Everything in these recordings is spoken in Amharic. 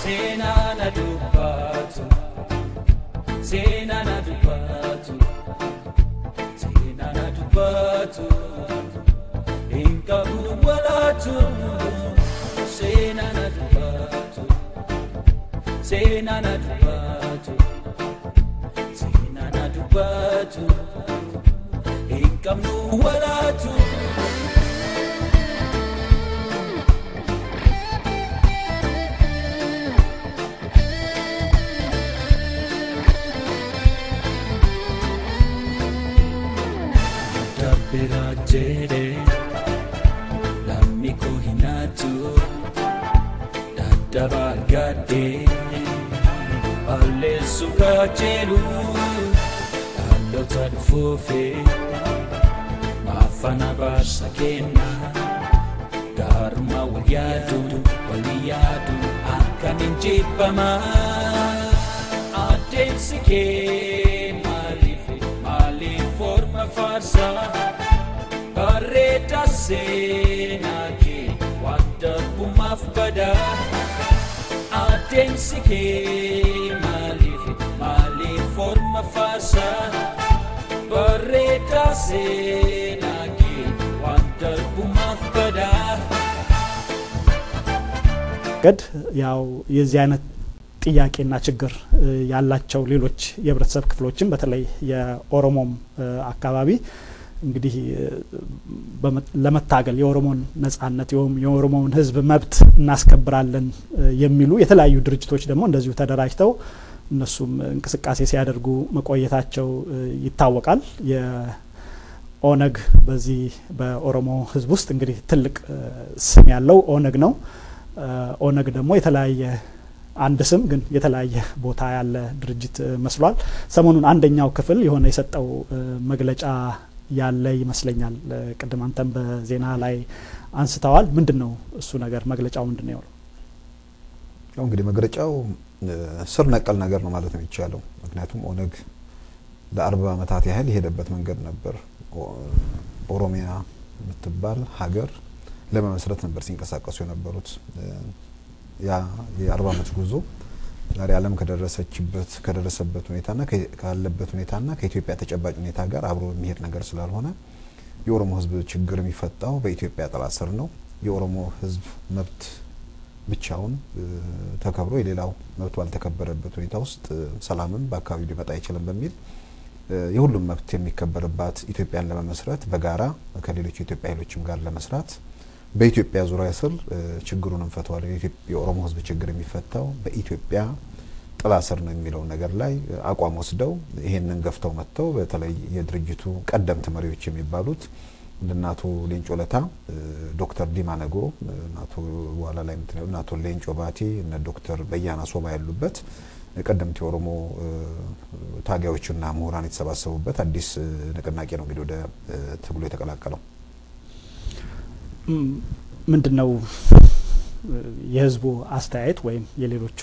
Senana dubatu Senana dubatu Senana dubatu Inka walatu Senana dubatu Senana dubatu Senana dubatu Inka walatu Birajere Lamiko hinatu Dadabagade Ale suka chelu Alota dufofe Mafana basakena Dharma waliyadu Akanin jipama Adensike Mali forma farsa Barreta senake wada kumafbada Atensike mali forma fasa Barreta senake wada kumafbada قد ያው የዚህ አይነት ጥያቄና ችግር ያላቸው ሌሎች የህብረተሰብ ክፍሎችን በተለይ የኦሮሞም አካባቢ እንግዲህ ለመታገል የኦሮሞን ነጻነት የኦሮሞን ህዝብ መብት እናስከብራለን የሚሉ የተለያዩ ድርጅቶች ደግሞ እንደዚሁ ተደራጅተው እነሱም እንቅስቃሴ ሲያደርጉ መቆየታቸው ይታወቃል የኦነግ በዚህ በኦሮሞ ህዝብ ውስጥ እንግዲህ ትልቅ ስም ያለው ኦነግ ነው ኦነግ ደግሞ የተለያየ አንድ ስም ግን የተለያየ ቦታ ያለ ድርጅት መስሏል ሰሞኑን አንደኛው ክፍል የሆነ የሰጠው መግለጫ ያለ ይመስለኛል ቀደም አንተም በዜና ላይ አንስተዋል ምንድነው እሱ ነገር መግለጫው ምንድነው ያለው እንግዲህ መግለጫው ስር ነቀል ነገር ነው ማለት ነው ይቻላል ምክንያቱም ኦነግ ለ40 አመታት ያህል የሄደበት መንገድ ነበር ኦሮሚያ የምትባል ሀገር ለመመስረት ነበር ሲንቀሳቀሱ የነበሩት ያ የ40 አመት ጉዞ ዛሬ ዓለም ከደረሰበት ሁኔታና ካለበት ሁኔታና ከኢትዮጵያ ተጨባጭ ሁኔታ ጋር አብሮ የሚሄድ ነገር ስላልሆነ የኦሮሞ ህዝብ ችግር የሚፈታው በኢትዮጵያ ጥላ ስር ነው የኦሮሞ ህዝብ መብት ብቻውን ተከብሮ የሌላው መብት ባልተከበረበት ሁኔታ ውስጥ ሰላምም በአካባቢው ሊመጣ አይችልም በሚል የሁሉም መብት የሚከበርባት ኢትዮጵያን ለመመስረት በጋራ ከሌሎች ኢትዮጵያ ኃይሎችም ጋር ለመስራት በኢትዮጵያ ዙሪያ ስር ችግሩን እንፈታዋለን የኦሮሞ ህዝብ ችግር የሚፈታው በኢትዮጵያ ጥላ ስር ነው የሚለው ነገር ላይ አቋም ወስደው ይሄንን ገፍተው መጥተው በተለይ የድርጅቱ ቀደምት መሪዎች የሚባሉት እንደናቶ ሌንጮ ለታ ዶክተር ዲማ ነጎ ናቶ ዋላ ላይ ምትለው ናቶ ሌንጮ ባቲ እና ዶክተር በያና ሶማ ያሉበት ቀደምት የኦሮሞ ታጋዮችና ምሁራን የተሰባሰቡበት አዲስ ንቅናቄ ነው እንግዲህ ወደ ትግሉ የተቀላቀለው ምንድነው የህዝቡ አስተያየት ወይም የሌሎቹ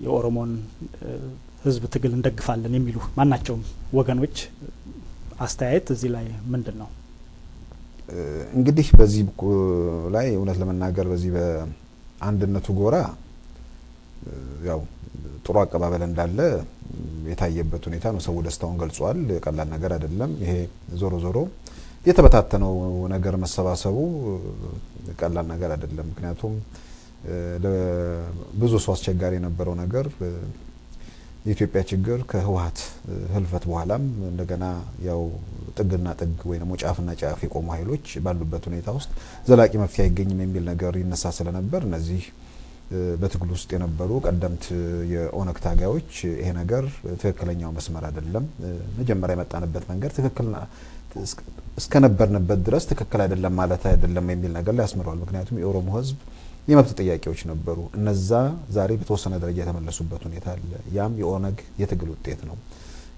የኦሮሞን ህዝብ ትግል እንደግፋለን የሚሉ ማናቸውም ወገኖች አስተያየት እዚህ ላይ ምንድነው እንግዲህ በዚህ ላይ እውነት ለመናገር በዚህ በአንድነቱ ጎራ ያው ጥሩ አቀባበል እንዳለ የታየበት ሁኔታ ነው ሰው ደስታውን ገልጿል ቀላል ነገር አይደለም ይሄ ዞሮ ዞሮ የተበታተነው ነገር መሰባሰቡ ቀላል ነገር አይደለም ምክንያቱም ብዙ ሰው አስቸጋሪ የነበረው ነገር የኢትዮጵያ ችግር ከህወሓት ህልፈት በኋላም እንደገና ያው ጥግና ጥግ ወይንም ጫፍና ጫፍ የቆሙ ኃይሎች ባሉበት ሁኔታ ውስጥ ዘላቂ መፍትሄ አይገኝም የሚል ነገር ይነሳ ስለነበር እነዚህ በትግል ውስጥ የነበሩ ቀደምት የኦነግ ታጋዮች ይሄ ነገር ትክክለኛው መስመር አይደለም መጀመሪያ የመጣንበት መንገድ ትክክልና እስከነበርንበት ድረስ ትክክል አይደለም ማለት አይደለም የሚል ነገር ላይ ያስመራል ምክንያቱም የኦሮሞ ህዝብ የመብት ጥያቄዎች ነበሩ እነዛ ዛሬ በተወሰነ ደረጃ የተመለሱበት ሁኔታ አለ ያም የኦነግ የትግል ውጤት ነው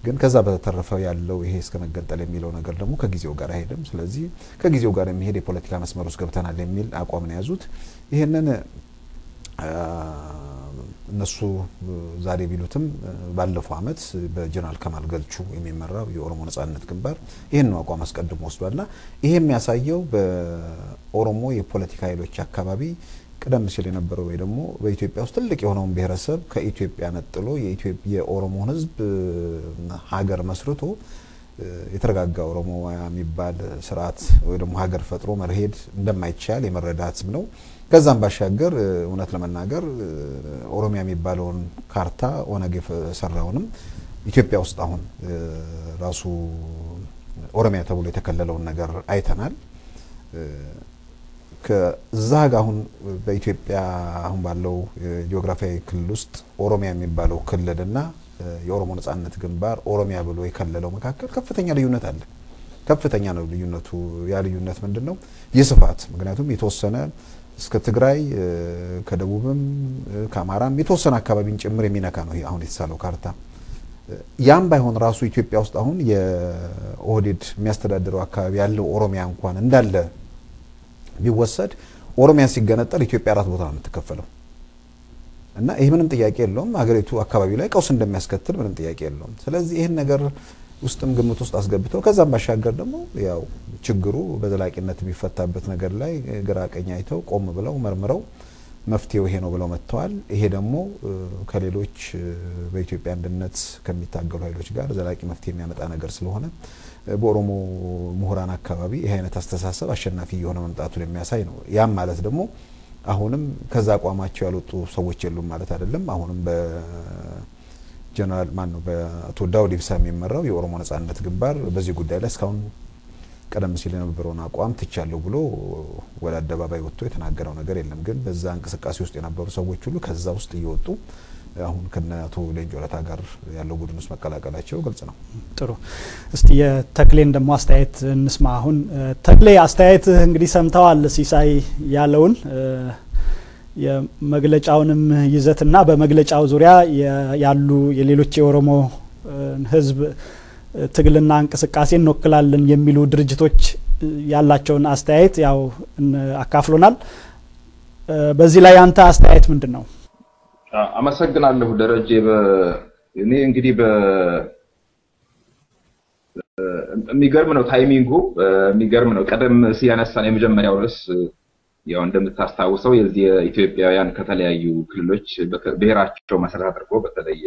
ግን ከዛ በተረፈው ያለው ይሄ እስከመገንጠል የሚለው ነገር ደግሞ ከጊዜው ጋር አይሄድም ስለዚህ ከጊዜው ጋር የሚሄድ የፖለቲካ መስመር ውስጥ ገብተናል የሚል አቋም ነው ያዙት ይሄንን እነሱ ዛሬ ቢሉትም ባለፈው አመት በጀነራል ከማል ገልቹ የሚመራው የኦሮሞ ነጻነት ግንባር ይሄን ነው አቋም አስቀድሞ ወስዷልና ይሄ የሚያሳየው በኦሮሞ የፖለቲካ ኃይሎች አካባቢ ቀደም ሲል የነበረው ወይ ደግሞ በኢትዮጵያ ውስጥ ትልቅ የሆነውን ብሔረሰብ ከኢትዮጵያ ነጥሎ የኦሮሞን ህዝብ ሀገር መስርቶ የተረጋጋ ኦሮሞ የሚባል ስርዓት ወይ ደግሞ ሀገር ፈጥሮ መርሄድ እንደማይቻል የመረዳት ነው። ከዛም ባሻገር እውነት ለመናገር ኦሮሚያ የሚባለውን ካርታ ኦነግ የሰራውንም ኢትዮጵያ ውስጥ አሁን ራሱ ኦሮሚያ ተብሎ የተከለለውን ነገር አይተናል። ከዛ ጋር አሁን በኢትዮጵያ አሁን ባለው ጂኦግራፊያዊ ክልል ውስጥ ኦሮሚያ የሚባለው ክልልና የኦሮሞ ነጻነት ግንባር ኦሮሚያ ብሎ የከለለው መካከል ከፍተኛ ልዩነት አለ። ከፍተኛ ነው ልዩነቱ። ያ ልዩነት ምንድነው? የስፋት ምክንያቱም የተወሰነ እስከ ትግራይ ከደቡብም ከአማራም የተወሰነ አካባቢን ጭምር የሚነካ ነው አሁን የተሳለው ካርታ። ያም ባይሆን ራሱ ኢትዮጵያ ውስጥ አሁን የኦህዴድ የሚያስተዳድረው አካባቢ ያለው ኦሮሚያ እንኳን እንዳለ ቢወሰድ ኦሮሚያ ሲገነጠል ኢትዮጵያ አራት ቦታ ነው የምትከፈለው እና ይሄ ምንም ጥያቄ የለውም። ሀገሪቱ አካባቢ ላይ ቀውስ እንደሚያስከትል ምንም ጥያቄ የለውም። ስለዚህ ይሄን ነገር ውስጥም ግምት ውስጥ አስገብተው ከዛም ባሻገር ደግሞ ያው ችግሩ በዘላቂነት የሚፈታበት ነገር ላይ ግራ ቀኝ አይተው ቆም ብለው መርምረው መፍትሄው ይሄ ነው ብለው መጥተዋል። ይሄ ደግሞ ከሌሎች በኢትዮጵያ አንድነት ከሚታገሉ ኃይሎች ጋር ዘላቂ መፍትሄ የሚያመጣ ነገር ስለሆነ በኦሮሞ ምሁራን አካባቢ ይሄ አይነት አስተሳሰብ አሸናፊ የሆነ መምጣቱን የሚያሳይ ነው። ያም ማለት ደግሞ አሁንም ከዛ አቋማቸው ያልወጡ ሰዎች የሉም ማለት አይደለም። አሁንም በጀነራል ማን ነው በአቶ ዳውድ ኢብሳ የሚመራው የኦሮሞ ነጻነት ግንባር በዚህ ጉዳይ ላይ እስካሁን ቀደም ሲል የነበረውን አቋም ትቻለሁ ብሎ ወደ አደባባይ ወጥቶ የተናገረው ነገር የለም። ግን በዛ እንቅስቃሴ ውስጥ የነበሩ ሰዎች ሁሉ ከዛ ውስጥ እየወጡ አሁን ከነአቶ ሌንጮ ለታ ጋር ያለው ቡድን ውስጥ መቀላቀላቸው ግልጽ ነው። ጥሩ። እስቲ የተክሌን ደሞ አስተያየት እንስማ። አሁን ተክሌ አስተያየት እንግዲህ ሰምተዋል ሲሳይ ያለውን የመግለጫውንም ይዘትና በመግለጫው ዙሪያ ያሉ የሌሎች የኦሮሞ ህዝብ ትግልና እንቅስቃሴ እንወክላለን የሚሉ ድርጅቶች ያላቸውን አስተያየት ያው አካፍሎናል። በዚህ ላይ አንተ አስተያየት ምንድነው? አመሰግናለሁ ደረጀ። እኔ እንግዲህ የሚገርም ነው ታይሚንጉ፣ የሚገርም ነው። ቀደም ሲያነሳን የመጀመሪያው ርዕስ ያው እንደምታስታውሰው የዚህ ኢትዮጵያውያን ከተለያዩ ክልሎች ብሔራቸው መሰረት አድርጎ በተለይ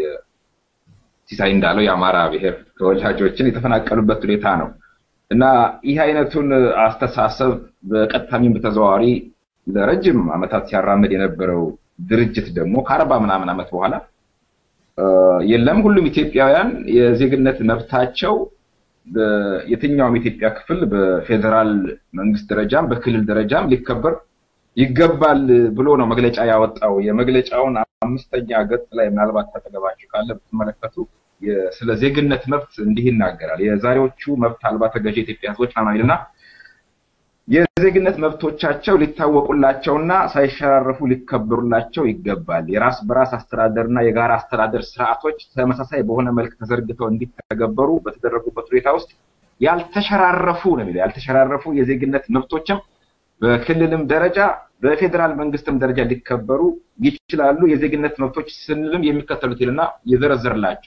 ሲሳይ እንዳለው የአማራ ብሔር ተወላጆችን የተፈናቀሉበት ሁኔታ ነው እና ይህ አይነቱን አስተሳሰብ በቀጥታም በተዘዋዋሪ ለረጅም ዓመታት ሲያራምድ የነበረው ድርጅት ደግሞ ከ40 ምናምን ዓመት በኋላ የለም ሁሉም ኢትዮጵያውያን የዜግነት መብታቸው የትኛውም ኢትዮጵያ ክፍል በፌደራል መንግስት ደረጃም በክልል ደረጃም ሊከበር ይገባል ብሎ ነው መግለጫ ያወጣው። የመግለጫውን 5ኛ ገጽ ላይ ምናልባት ተጠገባችሁ ካለ ብትመለከቱ ስለ ዜግነት መብት እንዲህ ይናገራል። የዛሬዎቹ መብት አልባ ተገዢ ኢትዮጵያ ህዝቦች ማማይልና የዜግነት መብቶቻቸው ሊታወቁላቸውና ሳይሸራረፉ ሊከበሩላቸው ይገባል። የራስ በራስ አስተዳደርና የጋራ አስተዳደር ስርዓቶች ተመሳሳይ በሆነ መልክ ተዘርግተው እንዲተገበሩ በተደረጉበት ሁኔታ ውስጥ ያልተሸራረፉ ነው የሚለው ያልተሸራረፉ የዜግነት መብቶችም በክልልም ደረጃ በፌደራል መንግስትም ደረጃ ሊከበሩ ይችላሉ። የዜግነት መብቶች ስንልም የሚከተሉትና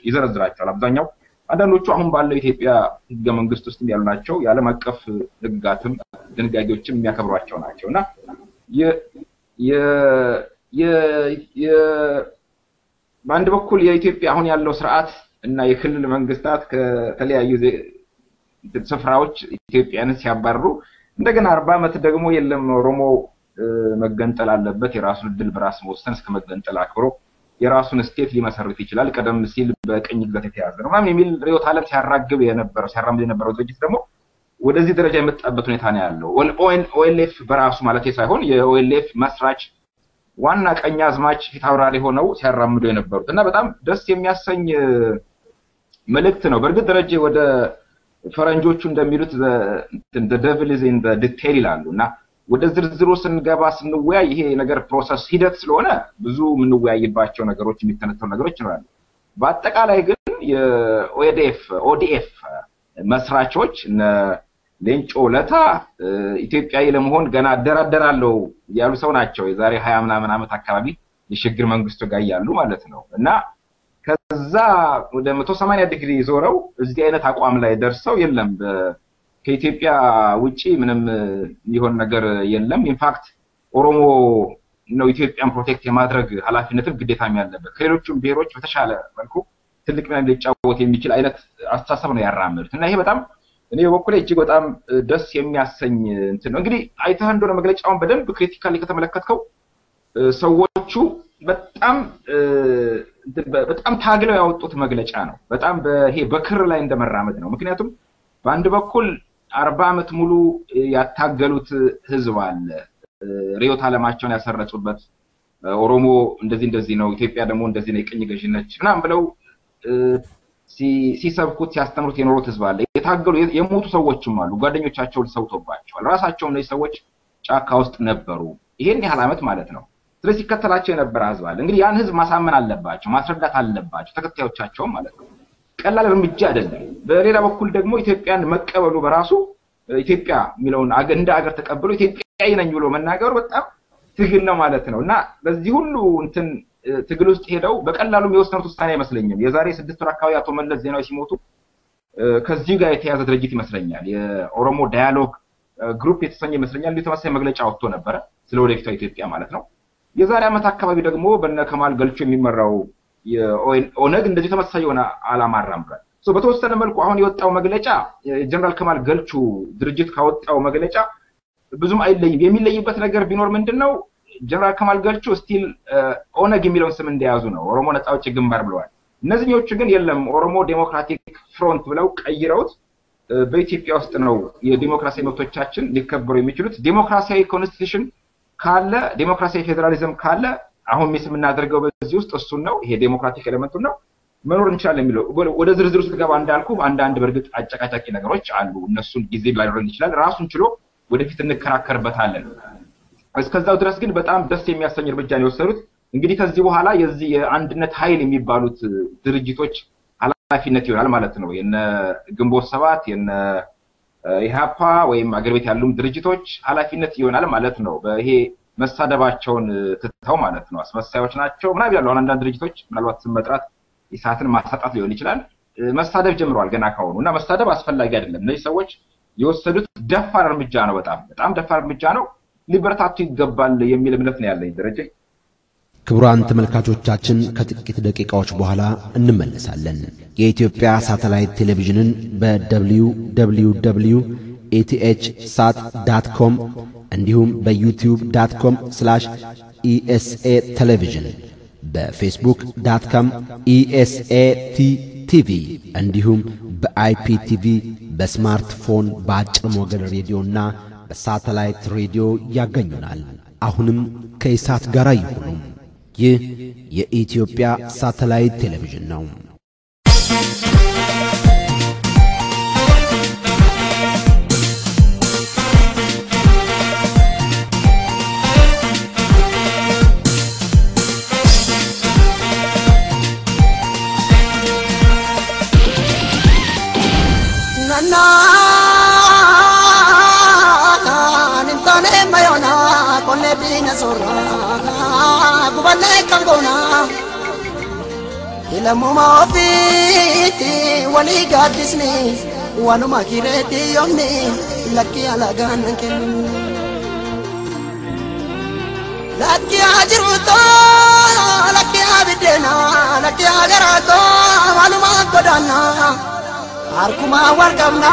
ይዘረዝራቸዋል። አብዛኛው አንዳንዶቹ አሁን ባለው ኢትዮጵያ ህገ መንግስት ውስጥ ያሉ ናቸው። የዓለም አቀፍ ህግጋትም ድንጋጌዎችም የሚያከብሯቸው ናቸውና በአንድ በኩል የኢትዮጵያ አሁን ያለው ስርዓት እና የክልል መንግስታት ከተለያዩ ስፍራዎች ኢትዮጵያንን ሲያባርሩ እንደገና 40 ዓመት ደግሞ የለም ኦሮሞ መገንጠል አለበት የራሱን ድል በራስ መወሰን እስከ መገንጠል አክብሮ የራሱን ስቴት ሊመሰርት ይችላል ቀደም ሲል በቀኝ ግዛት የተያዘ ነው ማለት የሚል ሪዮት ዓለም ሲያራምድ የነበረው ድርጅት ደግሞ ወደዚህ ደረጃ የመጣበት ሁኔታ ነው ያለው። ኦኤልኤፍ በራሱ ማለት ሳይሆን የኦኤልኤፍ መስራች ዋና ቀኝ አዝማች ፊታውራሪ ሆነው ሲያራምዱ የነበሩት እና በጣም ደስ የሚያሰኝ መልእክት ነው። በእርግጥ ደረጃ ወደ ፈረንጆቹ እንደሚሉት the devil is in the detail ይላሉና ወደ ዝርዝሩ ስንገባ ስንወያይ ይሄ ነገር ፕሮሰስ ሂደት ስለሆነ ብዙ ምንወያይባቸው ነገሮች የሚተነተኑ ነገሮች ይኖራሉ። በአጠቃላይ ግን የኦዲኤፍ መስራቾች ሌንጮ ለታ ኢትዮጵያዊ ለመሆን ገና አደራደራለው ያሉ ሰው ናቸው። የዛሬ 20 ምናምን ዓመት አካባቢ የሽግግር መንግስቱ ጋር ያሉ ማለት ነው እና ከዛ ወደ 180 ዲግሪ ዞረው እዚህ አይነት አቋም ላይ ደርሰው የለም ከኢትዮጵያ ውጪ ምንም ይሆን ነገር የለም ኢንፋክት ኦሮሞ ነው ኢትዮጵያን ፕሮቴክት የማድረግ ኃላፊነትም ግዴታም ያለበት ከሌሎችም ብሔሮች በተሻለ መልኩ ትልቅ ሚና ሊጫወት የሚችል አይነት አስተሳሰብ ነው ያራመዱት እና ይሄ በጣም እኔ በኩል እጅግ በጣም ደስ የሚያሰኝ እንትን ነው እንግዲህ አይተህ እንደሆነ መግለጫውን በደንብ ክሪቲካሊ ከተመለከትከው ሰዎቹ በጣም ታግለው ያወጡት መግለጫ ነው በጣም ይሄ በክር ላይ እንደመራመድ ነው ምክንያቱም በአንድ በኩል 40 ዓመት ሙሉ ያታገሉት ህዝብ አለ ሪዮት ዓለማቸውን ያሰረጹበት ኦሮሞ እንደዚህ ነው ኢትዮጵያ ደግሞ እንደዚህ ነው የቅኝ ገዥነች ምናምን ብለው ሲሰብኩት ያስተምሩት የኖሩት ህዝብ አለ የታገሉ የሞቱ ሰዎችም አሉ ጓደኞቻቸውን ሰውቶባቸዋል ራሳቸው እነዚህ ሰዎች ጫካ ውስጥ ነበሩ ይሄን ያህል ዓመት ማለት ነው ስለዚህ ሲከተላቸው የነበረ ህዝብ አለ እንግዲህ ያን ህዝብ ማሳመን አለባቸው ማስረዳት አለባቸው ተከታዮቻቸው ማለት ነው ቀላል እርምጃ አይደለም በሌላ በኩል ደግሞ ኢትዮጵያን መቀበሉ በራሱ ኢትዮጵያ ሚለውን እንደ ሀገር ተቀበሉ ኢትዮጵያዊ ነኝ ብሎ መናገሩ በጣም ትግል ነው ማለት ነውና በዚህ ሁሉ እንትን ትግል ውስጥ ሄደው በቀላሉ የሚወስኑት ውሳኔ አይመስለኝም የዛሬ 6 ወር አካባቢ አቶ መለስ ዜናዊ ሲሞቱ ከዚህ ጋር የተያዘ ድርጅት ይመስለኛል የኦሮሞ ዳያሎግ ግሩፕ የተሰኘ ይመስለኛል የተመሳሳይ መግለጫ ወጥቶ ነበር ስለ ወደፊቷ ኢትዮጵያ ማለት ነው የዛሬ ዓመት አካባቢ ደግሞ በነ ከማል ገልቹ የሚመራው የኦነግ እንደዚህ ተመሳሳይ የሆነ ዓላማ አራምዷል በተወሰነ መልኩ አሁን የወጣው መግለጫ ጀነራል ከማል ገልቹ ድርጅት ካወጣው መግለጫ ብዙም አይለይም የሚለይበት ነገር ቢኖር ምንድነው ጀነራል ከማል ገልቹ ስቲል ኦነግ የሚለውን ስም እንደያዙ ነው ኦሮሞ ነፃ አውጪ ግንባር ብለዋል እነዚህኞቹ ግን የለም ኦሮሞ ዴሞክራቲክ ፍሮንት ብለው ቀይረውት በኢትዮጵያ ውስጥ ነው የዲሞክራሲያዊ መብቶቻችን ሊከበሩ የሚችሉት ዲሞክራሲያዊ ኮንስቲቱሽን ካለ ዲሞክራሲያዊ ፌደራሊዝም ካለ አሁን ምን እናደርገው በዚህ ውስጥ እሱ ነው ይሄ ዴሞክራቲክ ኤሌመንቱ ነው መኖር እንችላለን የሚለው ወደ ዝርዝር ውስጥ ገባ እንዳልኩ አንድ በርግጥ አጨቃጫቂ ነገሮች አሉ እነሱን ጊዜ ላይኖር ይችላል ራሱን ችሎ ወደፊት እንከራከርበታለን እስከዛው ድረስ ግን በጣም ደስ የሚያሰኝ እርምጃ ነው የወሰዱት እንግዲህ ከዚህ በኋላ የዚህ የአንድነት ኃይል የሚባሉት ድርጅቶች ኃላፊነት ይሆናል ማለት ነው የነ ግንቦት ሰባት የነ ኢሃፓ ወይም አገር ቤት ያሉም ድርጅቶች ኃላፊነት ይሆናል ማለት ነው በይሄ መሳደባቸውን ትተው ማለት ነው አስመሳዮች ናቸው ምናምን ያለው አንዳንድ ድርጅቶች ምናልባት ስም መጥራት ኢሳትን ማሳጣት ሊሆን ይችላል መሳደብ ጀምረዋል ገና ካሁኑና መሳደብ አስፈላጊ አይደለም እነዚህ ሰዎች የወሰዱት ደፋር እርምጃ ነው በጣም ደፋር እርምጃ ነው ሊበረታቱ ይገባል የሚል እምነት ነው ያለኝ ደረጀ ክቡራን ተመልካቾቻችን ከጥቂት ደቂቃዎች በኋላ እንመለሳለን የኢትዮጵያ ሳተላይት ቴሌቪዥንን www.ethsat.com እንዲሁም በyoutube.com/ESA television በፌስቡክ.com ESATV እንዲሁም በIPTV በስማርትፎን በአጭር ሞገድ ሬዲዮና በሳተላይት ሬዲዮ ያገኙናል አሁንም ከኢሳት ጋር ይሁኑ ይህ የኢትዮጵያ ሳተላይት ቴሌቪዥን ነው Lamuma ofiti wali gadisni wanuma kireti yomni lakki alagan ken lakki ajruto lakki abidena lakki agarato wanuma godana arkuma warkamna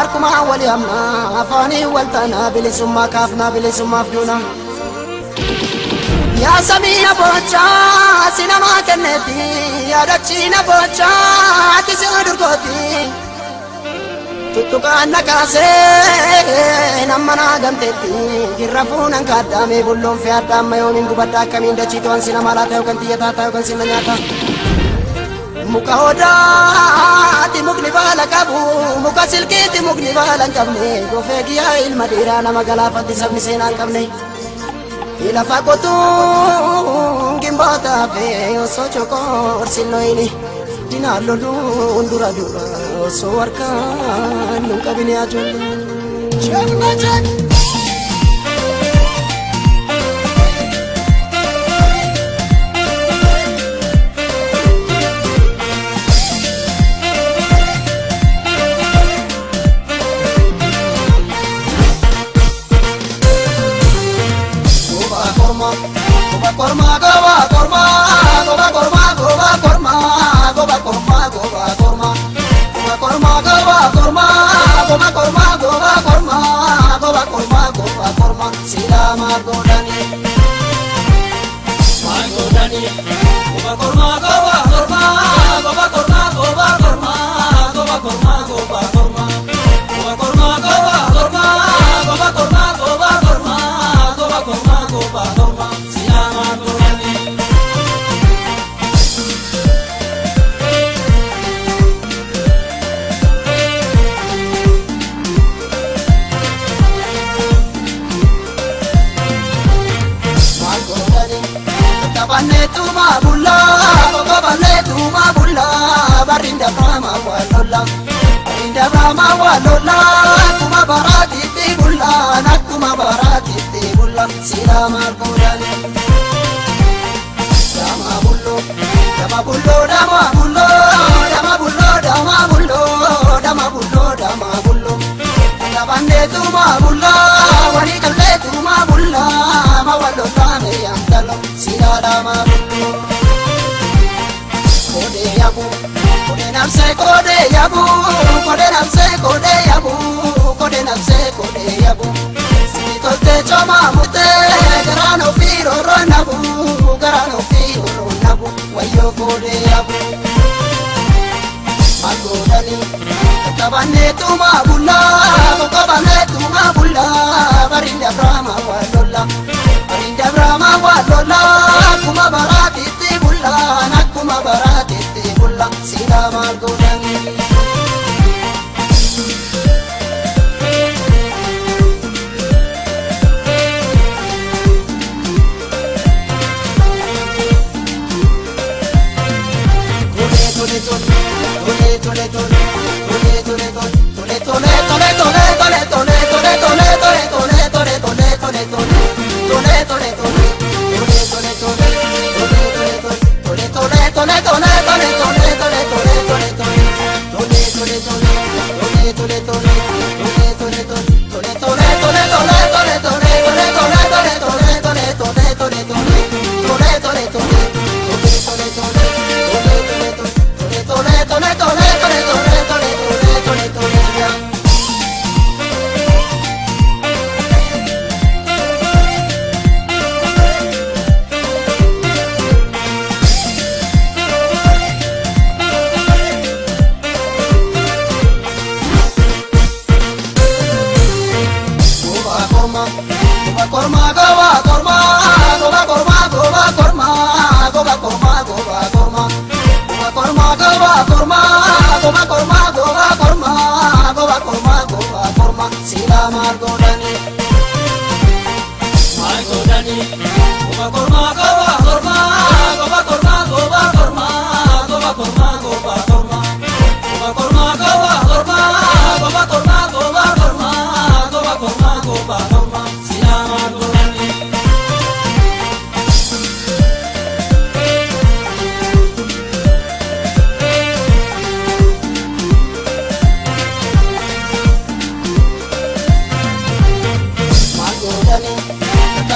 arkuma waliyamna afani waltana bilisumma kafna bilisumma afduna Ya Samina Bocha, Sinama Kennedy, Adachina Bocha, Tisadurgoti, Tutukana Kase, Namana Ganteti, Girafun and Kadame, Bulon Fiata, Mayon, Gubata, Kaminda Chito, and Sinamala, Kantiata, Kansinata Mukahoda, Timuknivala Kabu, Mukasilki, Timuknivala and Kamne, Gofegia, Il Madira, Namagala, Tisabnisena Kamne. Ila fakotu gimbata fe oso chokor sinoini dinalo undura dura oso warka nunca vine a jol chak korma goba korma goba korma goba korma goba korma goba korma goba korma goba korma goba korma goba korma goba korma goba korma goba korma silama godani magodani goba korma goba korma goba korma goba korma goba korma goba korma goba korma goba korma goba korma goba korma goba korma goba korma silama godani Banne tuma bulla, gogo banne tuma bulla, barinda brahma walola, barinda brahma walola, tuma barati ti bulla, nakuma barati ti bulla, silama godani. Dama bullo, dama bullo, dama bullo, dama bullo, dama bullo, dama bullo, dama bullo. Banne tuma bulla, wani kalle tuma bulla, ma walola me yantalo. Dama bullo kode yabu kode namse kode yabu kode namse kode yabu kode namse kode yabu sitote choma mute garano firo ronabu wayo kode yabu magodani tabane tuma bulla kokabane tuma bulla barinda brahma walola barinda brahma walola kuma barati ti bulla nakuma barati ti bulla silama godani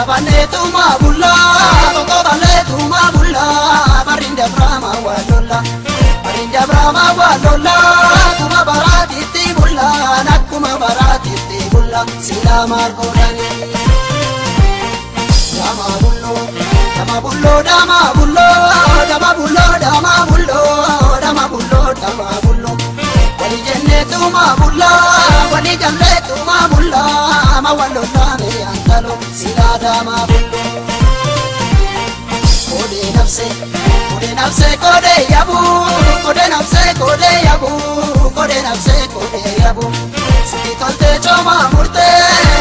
Banne tuma bulla, koko banne tuma bulla, barinda brahma walola, barinda brahma walola, kuma barati ti bulla, nakuma barati ti bulla, silama godani. Dama bullo, dama bullo, dama bullo, dama bullo, dama bullo, dama bullo, dama bullo. Wali jenne tuma bulla, wali jalle tuma bulla, ma walola me antalo. Dama bullo kode nafse kode yabu kode nafse kode yabu kode nafse kode yabu sitote choma murte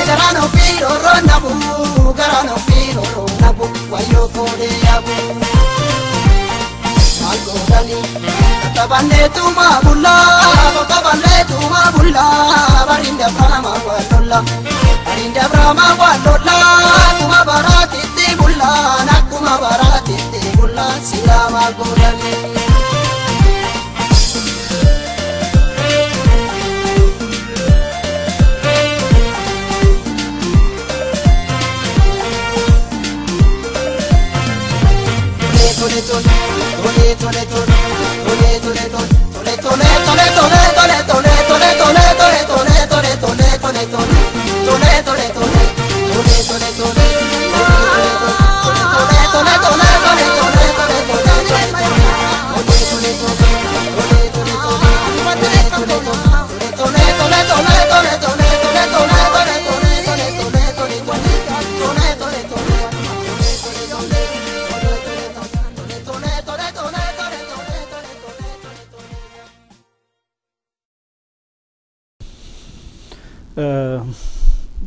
garano firo ronabu wayo kode yabu magodani tabane tuma bulla barinda brahma walola barinda brahma walola kuma barati ti bulla nakuma barati ti bulla silama godani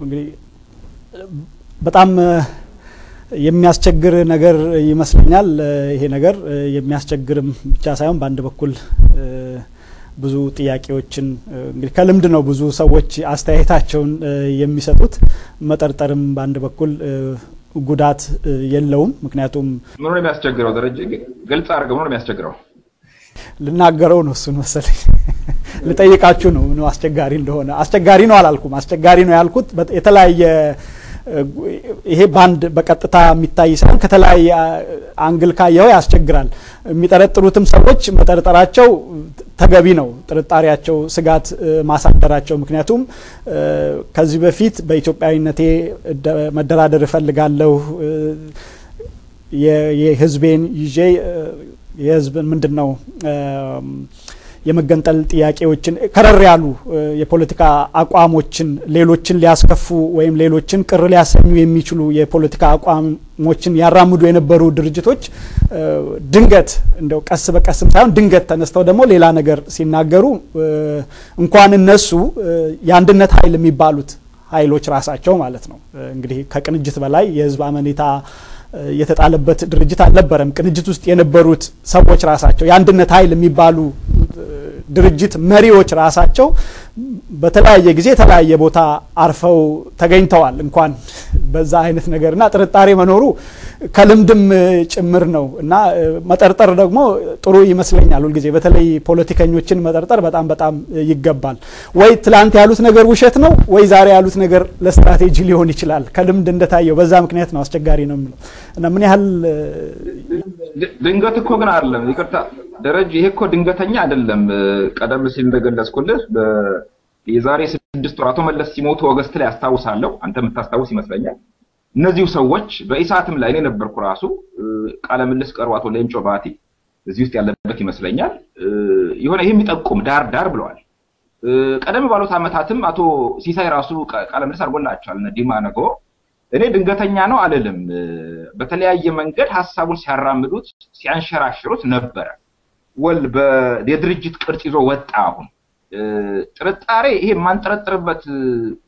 እንግዲህ በጣም የሚያስቸግር ነገር ይመስለኛል ይሄ ነገር የሚያስቸግርም ብቻ ሳይሆን በአንድ በኩል ብዙ ጥያቄዎችን እንግዲህ ከልምድ ነው ብዙ ሰዎች አስተያየታቸውን የሚሰጡት መጠርጠርም በአንድ በኩል ጉዳት የለውም ምክንያቱም ምን ነው የሚያስቸግረው ደረጃ ግልጽ አድርገው ነው የሚያስቸግረው ልናገረው ነው እሱን መሰለኝ ልጠይቃችሁ ነው ምን አስቸጋሪ እንደሆነ አስቸጋሪ ነው አላልኩም አስቸጋሪ ነው ያልኩት የተለያየ ይሄ ባንድ በቀጥታ የሚታይ ሳይሆን ከተለያየ አንግል ካየው ያስቸግራል የሚጠረጥሩትም ሰዎች መጠርጠራቸው ተገቢ ነው ጥርጣሬያቸው ስጋት ማሳደራቸው ምክንያቱም ከዚህ በፊት በኢትዮጵያዊነቴ መደራደር ፈልጋለሁ የህዝቤን ይዤ የህዝብን ምንድነው የመገንጠል ጥያቄዎችን ከረር ያሉ የፖለቲካ አቋሞችን ሌሎችን ሊያስከፉ ወይም ሌሎችን ቅር ሊያሰኙ የሚችሉ የፖለቲካ አቋሞችን ያራምዱ የነበሩ ድርጅቶች ድንገት እንደው ቀስ በቀስም ሳይሆን ድንገት ተነስተው ደግሞ ሌላ ነገር ሲናገሩ እንኳን እነሱ የአንድነት ኃይል የሚባሉት ኃይሎች ራሳቸው ማለት ነው እንግዲህ ከቅንጅት በላይ የህዝብ አመኔታ የተጣለበት ድርጅት አልነበረም ቅንጅት ውስጥ የነበሩት ሰዎች ራሳቸው የአንድነት ኃይል የሚባሉ ድርጅት መሪዎች ራሳቸው በተለያየ ጊዜ የተለያየ ቦታ አርፈው ተገኝተዋል እንኳን በዛ አይነት ነገርና ጥርጣሬ መኖሩ ከልምድም ጭምር ነው እና መጠርጠር ደግሞ ጥሩ ይመስለኛል ሁሉ ጊዜ በተለይ ፖለቲከኞችን መጠርጠር በጣም ይገባል ወይ ትላንት ያሉት ነገር ውሸት ነው ወይ ዛሬ ያሉት ነገር ለስትራቴጂ ሊሆን ይችላል ከልምድ እንደታየው በዛ ምክንያት ነው አስቸጋሪ ነው እና ምን ያህል ድንገት እኮ ግን አይደለም ይቅርታ ደረጃ ይሄ እኮ ድንገተኛ አይደለም ቀደም ሲል እንደገለጽኩልህ የዛሬ 6 ወር አቶ መለስ ሲሞቱ ኦገስት ላይ አስታውሳለሁ አንተ የምታስታውስ ይመስለኛል እነዚህ ሰዎች በኢሳትም ላይ ነበርኩ ራሱ ቃለ ምልስ ቀርቦ አቶ ሌንጮ ባቲ እዚህ ውስጥ ያለበት ይመስለኛል የሆነ ይሄ የሚጠቁም ዳር ብለዋል ቀደም ባሉት አመታትም አቶ ሲሳይ ራሱ ቃለ ምልስ አርጎላቸዋል እነ ዲማ ነገ እኔ ድንገተኛ ነው አይደለም በተለያየ መንገድ ሐሳቡን ሲያራምዱት ሲያንሸራሽሩት ነበር ወል በድርጅት ቅርጽ ይዞ ወጣ አሁን ጥርጣሬ ይሄ ማን ጥርጥርበት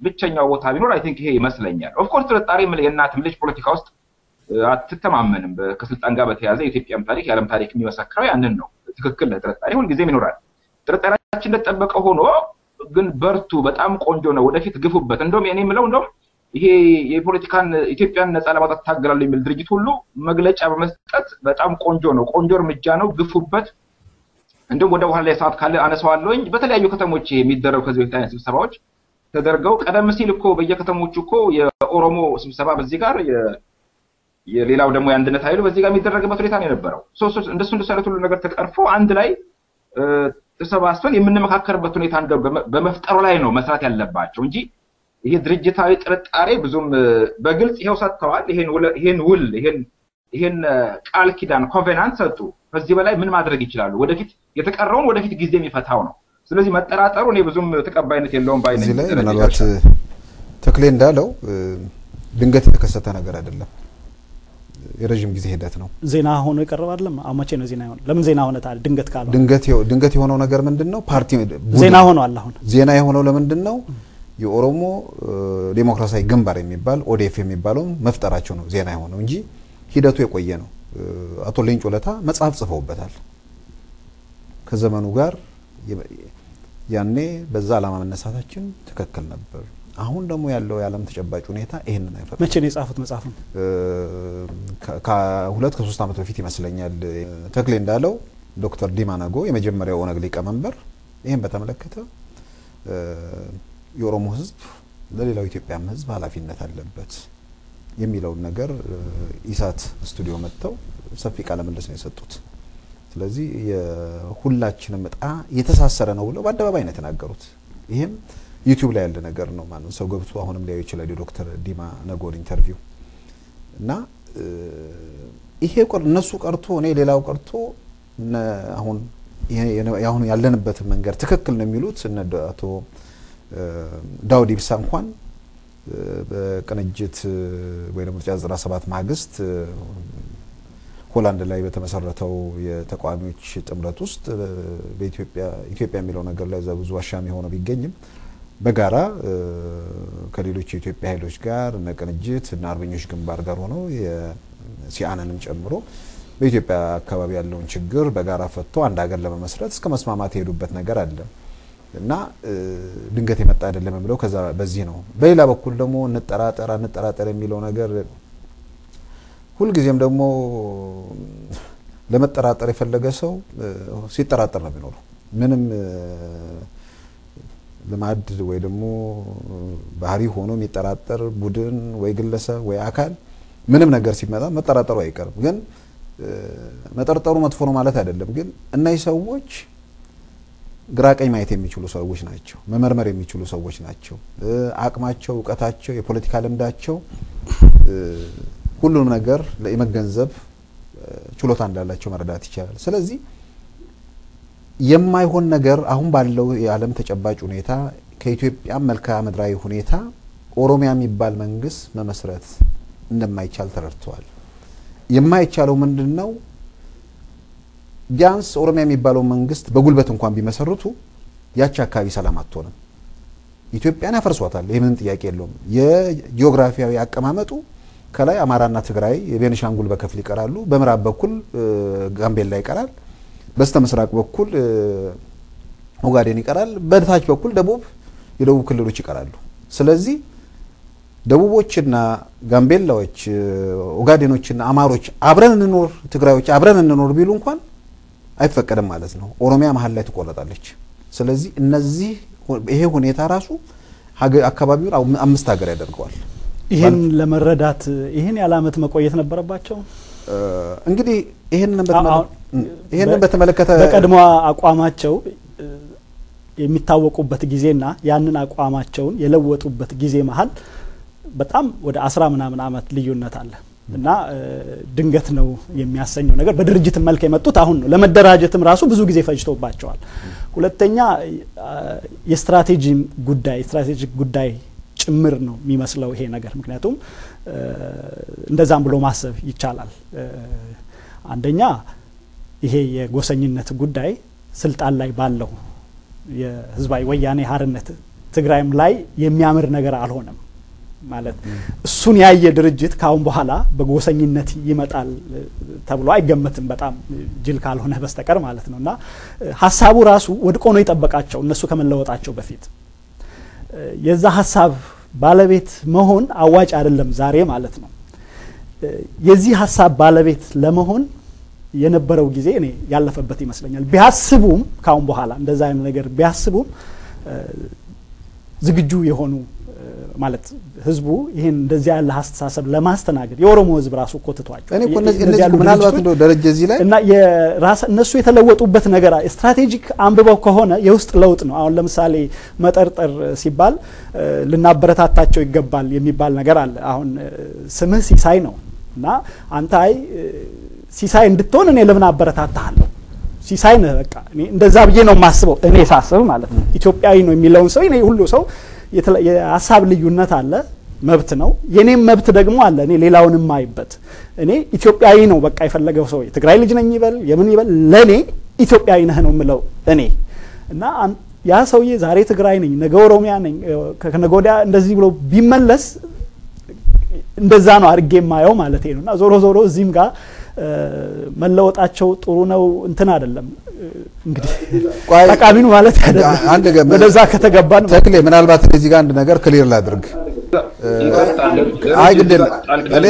ብቸኛው ቦታ ቢኖር አይ ቲንክ ይሄ ይመስለኛል ኦፍ ኮርስ ጥርጣሬ የእናትም ልጅ ፖለቲካ ውስጥ አትተማመንም ከስልጣን ጋር በተያያዘ የኢትዮጵያም ታሪክ የዓለም ታሪክ የሚመሰክረው ያንን ነው ትክክል ጥርጣሬ ሁሉ ጊዜም ይኖራል ጥርጣሬያችን እንደተጠበቀ ሆኖ ግን በርቱ በጣም ቆንጆ ነው ወደፊት ግፉበት እንደውም እኔ ምለው እንደውም ይሄ የፖለቲካን ኢትዮጵያን ነፃ ለማውጣት ታገላሉ የሚል ድርጅት ሁሉ መግለጫ በመስጠት በጣም ቆንጆ ነው ቆንጆ እርምጃ ነው ግፉበት እንደውም ወደ ኋላ ላይ ሰዓት ካለ አነሳዋለሁኝ በተለያዩ ከተሞች የሚደረጉ ከዚህ በፊት አይነት ስብሰባዎች ተደርገው ቀደም ሲል እኮ በየከተሞቹ እኮ የኦሮሞ ስብሰባ በዚህ ጋር የሌላው ደግሞ የአንድነት ኃይሉ በዚህ ጋር የሚደረግበት ሁኔታ ነው የነበረው እንደሱ አይነት ሁሉ ነገር ተቀርፎ አንድ ላይ ተሰባስበን የምንመካከርበት ሁኔታ እንደው በመፍጠሩ ላይ ነው መስራት ያለባቸው እንጂ ይሄ ድርጅታዊ ጥርጣሬ ብዙም በግልጽ ይሄው ሰጥተዋል ይሄን ቃል ኪዳን ኮቬናንት ሰጡ ከዚህ በላይ ምን ማድረግ ይችላሉ ወደፊት የተቀረውን ወደፊት ጊዜ የሚፈታው ነው ስለዚህ መጠራጠሩ እኔ ብዙም ተቀባይነት የለውም ባይነኝ እዚህ ላይ ምናልባት ተክሌ እንዳለው ድንገት የተከሰተ ነገር አይደለም የረጅም ጊዜ ሂደት ነው ዜና ሆኖ ይቀርባል አይደለም አማቼ ነው ዜና ይሆን ለምን ዜና ሆነ ታዲያ ድንገት ካለው ድንገት የሆነው ነገር ምንድነው ፓርቲ ዜና ሆኗል አሁን ዜና የሆነው ለምንድነው የኦሮሞ ዴሞክራሲያዊ ግንባር የሚባል ኦዲኤፍ የሚባለው መፍጠራቸው ነው ዜና የሆነው እንጂ ሂደቱ የቆየ ነው አቶ ሌንጮ ለታ መጽሐፍ ጽፈውበታል ከዘመኑ ጋር ያኔ በዛ ዓላማ መነሳታችን ትክክል ነበር አሁን ደግሞ ያለው የዓለም ተጨባጭ ሁኔታ ይሄንን አይፈቅድም መቼ ነው የጻፉት መጽሐፉን ከ2-3 አመት በፊት ይመስለኛል ተክሌ እንዳለው ዶክተር ዲማ ነገ የመጀመሪያው ኦነግ ሊቀመንበር ይሄን በተመለከተ የኦሮሞ ህዝብ ለሌላው ኢትዮጵያም ህዝብ ኃላፊነት አለበት የሚለውን ነገር ኢሳት ስቱዲዮ መጥተው ሰፊ ቃለ ምልልስ ነው የሰጡት። ስለዚህ የሁላችንም እጣ የተሳሰረ ነው ብለው በአደባባይ ነው የተናገሩት። ይሄም ዩቲዩብ ላይ ያለ ነገር ነው ማለት ሰው ገብቶ አሁንም ሊያዩ ይችላል የዶክተር ዲማ ነጎን ኢንተርቪው እና ይሄ እነሱ ቀርቶ እኔ ሌላው ቀርቶ አሁን ያሁን ያለንበት መንገድ ትክክል ነው የሚሉት እነ አቶ ዳውድ ኢብሳ እንኳን በቅንጅት ወይም ምርጫ 97 ማግስት ሆላንድ ላይ በተመሰረተው የተቃዋሚዎች ጥምረት ውስጥ በኢትዮጵያ የሚለው ነገር ላይ ብዙ አሻሚ ሆኖ ቢገኝም በጋራ ከሌሎች የኢትዮጵያ ኃይሎች ጋር እነ ቅንጅት እና አርበኞች ግንባር ጋር ሆነው የሲአንንም ጨምሮ በኢትዮጵያ አካባቢ ያለውን ችግር በጋራ ፈቶ አንድ ሀገር ለመመስረት እስከ መስማማት የሄዱበት ነገር አለ እና ድንገት የመጣ አይደለም ብለው ከዛ በዚህ ነው። በሌላ በኩል ደግሞ እንጠራጠር የሚለው ነገር ሁሉ ጊዜም ደግሞ ለመጠራጠር የፈለገ ሰው ሲጠራጠር ነው የሚኖረው። ምንም ለማድ ወይ ደግሞ ባህሪ ሆኖ የሚጠራጠር ቡድን ወይ ግለሰብ ወይ አካል ምንም ነገር ሲመጣ መጠራጠሩ አይቀርም። ግን መጠርጠሩ መጥፎ ነው ማለት አይደለም። ግን እነዚህ ሰዎች ግራቀኝ ማየት የሚችሉ ሰዎች ናቸው። መመርመር የሚችሉ ሰዎች ናቸው። አቅማቸው፣ ዕውቀታቸው፣ የፖለቲካ ልምዳቸው ሁሉንም ነገር ለመገንዘብ ችሎታ እንዳላቸው መረዳት ይቻላል። ስለዚህ የማይሆን ነገር አሁን ባለው የዓለም ተጨባጭ ሁኔታ ከኢትዮጵያ መልክዓ ምድራዊ ሁኔታ ኦሮሚያ የሚባል መንግስት መመስረት እንደማይቻል ተረድተዋል። የማይቻለው ምንድነው? ቢያንስ ኦሮሚያ የሚባለው መንግስት በጉልበት እንኳን ቢመሰርቱ ያቺ አካባቢ ሰላም አትሆንም። ኢትዮጵያን ያፈርሷታል። ይሄ ምንም ጥያቄ የለውም። የጂኦግራፊያዊ አቀማመጡ ከላይ አማራና ትግራይ የቤኒሻንጉል በከፊል ይቀራሉ። በምዕራብ በኩል ጋምቤላ ይቀራል። በስተምስራቅ በኩል ኦጋዴን ይቀራል። በታች በኩል የደቡብ ክልሎች ይቀራሉ። ስለዚህ ደቡቦችና ጋምቤላዎች፣ ኦጋዴኖችና አማሮች አብረን እንኖር፣ ትግራዮች አብረን እንኖር ቢሉ እንኳን አይፈቀድም ማለት ነው። ኦሮሚያ መሀል ላይ ትቆረጣለች። ስለዚህ እነዚህ ይሄ ሁኔታ ራሱ አካባቢውን 5 ሀገር ያደርገዋል። ይሄን ለመረዳት ይሄን ያለ አመት መቆየት ነበረባቸው። እንግዲህ ይሄንን በተመለከተ በቀድሞ አቋማቸው የሚታወቁበት ጊዜና ያንን አቋማቸውን የለወጡበት ጊዜ መሃል በጣም ወደ 10 ምናምን አመት ልዩነት አለ እና ድንገት ነው የሚያሰኘው ነገር በድርጅት መልክ የመጡት አሁን ነው። ለመደራጀትም ራሱ ብዙ ጊዜ ፈጅቶባቸዋል። ሁለተኛ የስትራቴጂክ ጉዳይ ጭምር ነው የሚመስለው ይሄ ነገር። ምክንያቱም እንደዛም ብሎ ማሰብ ይቻላል። አንደኛ ይሄ የጎሰኝነት ጉዳይ ስልጣን ላይ ባለው የህዝባዊ ወያኔ ሓርነት ትግራይም ላይ የሚያምር ነገር አልሆነም ማለት እሱን ያየ ድርጅት ካሁን በኋላ በጎሰኝነት ይመጣል ተብሎ አይገመትም በጣም ጅል ካልሆነ በስተቀር ማለት ነውና ሐሳቡ ራሱ ወድቆ ነው ይጠበቃቸው እነሱ ከመለወጣቸው በፊት የዛ ሐሳብ ባለቤት መሆን አዋጭ አይደለም ዛሬ ማለት ነው። የዚህ ሐሳብ ባለቤት ለመሆን የነበረው ጊዜ እኔ ያለፈበት ይመስለኛል። ቢያስቡም ካሁን በኋላ እንደዛ አይነት ነገር ቢያስቡም ዝግጁ የሆኑ ማለት ህዝቡ ይሄን እንደዚህ ያለ ሐሳብ ለማስተናገድ የኦሮሞ ህዝብ ራሱ ኮትቷቸው እኔ እነዚህ ምናልባት እንደው ደረጃ እዚህ ላይ እና የራስ እነሱ የተለወጡበት ነገር ስትራቴጂክ አንብበው ከሆነ የውስጥ ለውጥ ነው። አሁን ለምሳሌ መጠርጠር ሲባል ልናበረታታቸው ይገባል የሚባል ነገር አለ። አሁን ስምህ ሲሳይ ነው እና አንተ ሲሳይ እንድትሆን እኔ ለምን አበረታታለሁ? ሲሳይ ነህ በቃ እኔ እንደዛ ብዬ ነው ማስበው እኔ ሳስብ ማለት ነው። ኢትዮጵያዊ ነው የሚለውን ሰው እኔ ሁሉ ሰው የሐሳብ ልዩነት አለ መብት ነው። የኔም መብት ደግሞ አለ እኔ ሌላውንም ማይበት እኔ ኢትዮጵያዊ ነው በቃ የፈለገው ሰው ትግራይ ልጅ ነኝ ይበል የምን ይበል ለኔ ኢትዮጵያዊ ነህ ነው የምለው እኔ እና ያ ሰውዬ ዛሬ ትግራይ ነኝ ነገ ኦሮሚያ ነኝ ከነገ ወዲያ እንደዚህ ብሎ ቢመለስ እንደዛ ነው አድርጌ ማየው ማለት ነውና ዞሮ እዚህም ጋር መለወጣቸው ጥሩ ነው እንትን አይደለም እንግዲህ ጠቃሚ ነው ማለት አይደለም። ወደዛ ከተገባን ተክሌ ምናልባት እዚህ ጋር አንድ ነገር ክሊር ላድርግ። አይ ግድ እኔ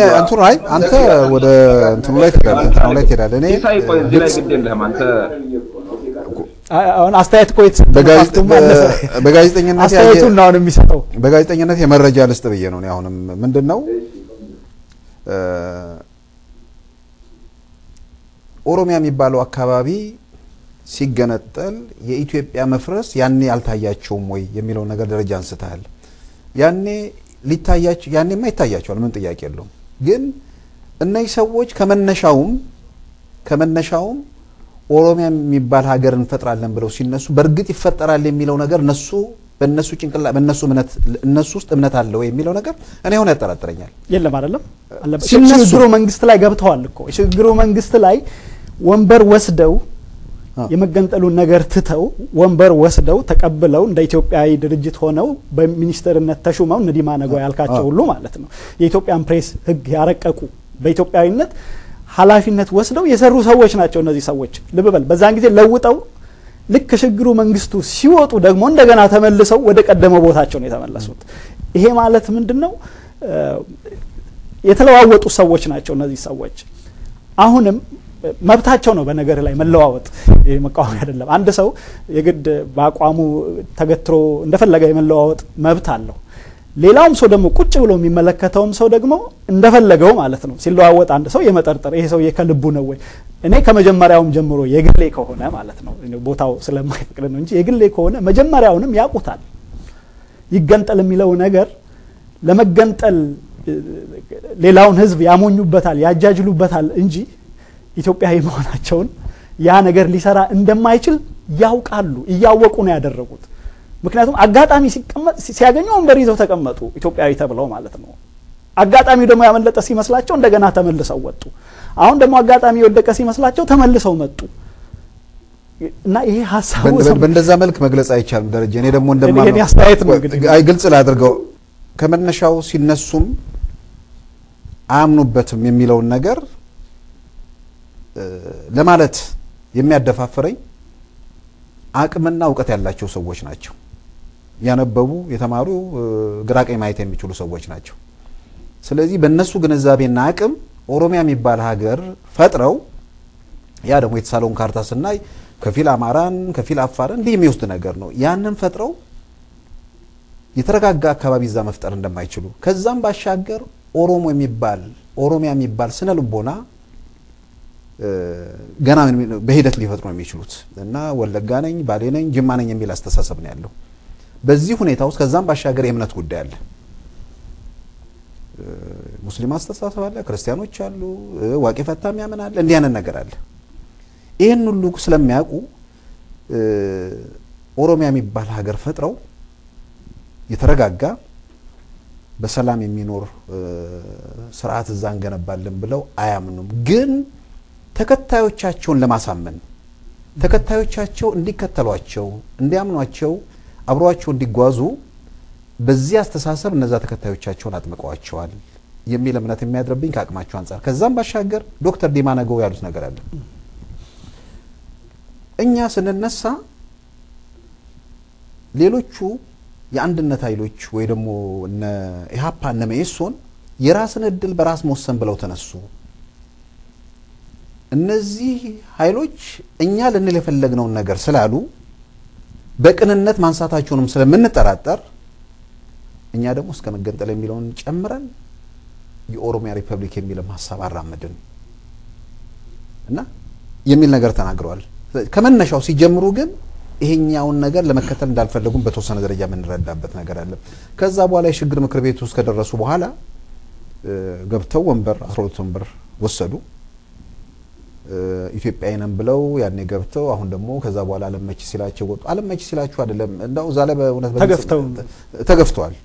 አንተ ወደ እንትኑ ላይ ትሄዳለህ እኔ ሳይቆይ እዚህ ላይ ግድ የለህም አንተ አሁን አስተያየት ቆይት በጋዜጠኝነት አስተያየቱን ነው የሚሰጠው በጋዜጠኝነት የመረጃ ልስጥ ብዬ ነው። አሁንም ምንድነው ኦሮሚያ የሚባለው አካባቢ ሲገነጠል የኢትዮጵያ መፍረስ ያኔ አልታያቸውም ወይ የሚለው ነገር ደረጃ አንስተሃል። ያኔ ሊታያቸው ያኔማ ይታያቸዋል፣ ምን ጥያቄ የለውም። ግን እነዚህ ሰዎች ከመነሻውም ኦሮሚያ የሚባል ሀገር እንፈጥራለን ብለው ሲነሱ በእርግጥ ይፈጠራል የሚለው ነገር በእነሱ ጭንቅላት እነሱ ውስጥ እምነት አለው የሚለው ነገር እኔ ሆነ ያጠራጥረኛል። የለም አይደለም አለበት ሽግግሩ መንግስት ላይ ገብተዋል እኮ ሽግግሩ መንግስት ላይ ወንበር ወስደው የመገንጠሉን ነገር ትተው ወንበር ወስደው ተቀብለው እንደ ኢትዮጵያዊ ድርጅት ሆነው በሚኒስተርነት ተሹመው ንዲማ ነገው ያልካቸው ሁሉ ማለት ነው የኢትዮጵያን ፕሬስ ህግ ያረቀቁ በኢትዮጵያዊነት ኃላፊነት ወስደው የሰሩ ሰዎች ናቸው። እነዚህ ሰዎች ልብበል በዛን ጊዜ ለውጠው ልክ ሽግግሩ መንግስቱ ሲወጡ ደግሞ እንደገና ተመልሰው ወደ ቀደመው ቦታቸው ነው የተመለሱት። ይሄ ማለት ምንድነው? የተለዋወጡ ሰዎች ናቸው እነዚህ ሰዎች። አሁንም መብታቸው ነው በነገር ላይ መለዋወጥ፣ መቃወም አይደለም። አንድ ሰው የግድ በአቋሙ ተገትሮ እንደፈለገ የመለዋወጥ መብት አለው። ሌላውም ሰው ደግሞ ቁጭ ብሎ የሚመለከተውም ሰው ደግሞ እንደፈለገው ማለት ነው ሲለዋወጥ አንድ ሰው የመጠርጠር ይሄ ሰው የከልቡ ነው ወይ እኔ ከመጀመሪያውም ጀምሮ የግሌ ከሆነ ማለት ነው ቦታው ስለማይፈቅድ ነው እንጂ የግሌ ከሆነ መጀመሪያውንም ያቁታል። ይገንጠል የሚለው ነገር ለመገንጠል ሌላውን ህዝብ ያሞኙበታል ያጃጅሉበታል እንጂ ኢትዮጵያዊ መሆናቸውን ያ ነገር ሊሰራ እንደማይችል ያውቃሉ። እያወቁ ነው ያደረጉት። ምክንያቱም አጋጣሚ ሲያገኙ ወንበር ይዘው ተቀመጡ ኢትዮጵያዊ ተብለው ማለት ነው። አጋጣሚው ደግሞ ያመለጠ ሲመስላቸው እንደገና ተመልሰው ወጡ። አሁን ደግሞ አጋጣሚ የወደቀ ሲመስላቸው ተመልሰው መጡ። እና ይሄ ሐሳቡ በእንደዛ መልክ መግለጽ አይቻልም ደረጃ። እኔ ደግሞ የኔ አስተያየት ነው እንግዲህ አይ ግልጽ ላድርገው ከመነሻው ሲነሱም አያምኑበትም የሚለው ነገር ለማለት የሚያደፋፍረኝ አቅምና ዕውቀት ያላቸው ሰዎች ናቸው። ያነበቡ የተማሩ ግራቀኝ ማየት የሚችሉ ሰዎች ናቸው። ስለዚህ በእነሱ ግንዛቤና አቅም ኦሮሚያ የሚባል ሀገር ፈጥረው ያ ደግሞ የተሳለውን ካርታ ስናይ ከፊል አማራን ከፊል አፋርን እንዲህ የሚወስድ ነገር ነው። ያንን ፈጥረው የተረጋጋ አካባቢ እዛ መፍጠር እንደማይችሉ ከዛም ባሻገር ኦሮሚያ የሚባል ስነ ልቦና ገና በሂደት ሊፈጥሩ ነው የሚችሉት እና ወለጋ ነኝ ባሌ ነኝ ጅማ ነኝ የሚል አስተሳሰብ ነው ያለው። በዚህ ሁኔታ ውስጥ ከዛም ባሻገር የእምነት ጉዳይ አለ። ሙስሊም አስተሳሰብ አለ፣ ክርስቲያኖች አሉ፣ ዋቂ ፈታም ያምናል፣ እንዲህ አይነት ነገር አለ። ይሄን ሁሉ ስለሚያውቁ ኦሮሚያ የሚባል ሀገር ፈጥረው የተረጋጋ በሰላም የሚኖር ስርዓት እዛ እንገነባለን ብለው አያምኑም። ግን ተከታዮቻቸውን ለማሳመን ተከታዮቻቸው እንዲከተሏቸው እንዲያምኗቸው አብሯቸው እንዲጓዙ በዚህ አስተሳሰብ እነዛ ተከታዮቻቸውን አጥምቀዋቸዋል የሚል እምነት የሚያድርብኝ ከአቅማቸው አንፃር። ከዛም ባሻገር ዶክተር ዲማ ነገው ያሉት ነገር አለ። እኛ ስንነሳ ሌሎቹ የአንድነት ኃይሎች ወይ ደግሞ እነ ኢሃፓ እነ መኢሶን የራስን እድል በራስ መወሰን ብለው ተነሱ። እነዚህ ኃይሎች እኛ ልንል የፈለግነውን ነገር ስላሉ በቅንነት ማንሳታቸውንም ስለምንጠራጠር እኛ ደግሞ እስከ መገንጠል የሚለውን ጨምረን የኦሮሚያ ሪፐብሊክ የሚል ሐሳብ አራመድን እና የሚል ነገር ተናግረዋል። ከመነሻው ሲጀምሩ ግን ይሄኛውን ነገር ለመከተል እንዳልፈለጉም በተወሰነ ደረጃ የምንረዳበት ነገር አለ። ከዛ በኋላ የሽግግር ምክር ቤት ውስጥ ከደረሱ በኋላ ገብተው ወንበር 12 ወንበር ወሰዱ። ኢትዮጵያዊንም ብለው ያኔ ገብተው አሁን ደግሞ ከዛ በኋላ አለመች ሲላቸው ወጡ። አለመች ሲላችሁ አይደለም እንደው እዛ ላይ በእውነት ተገፍተዋል።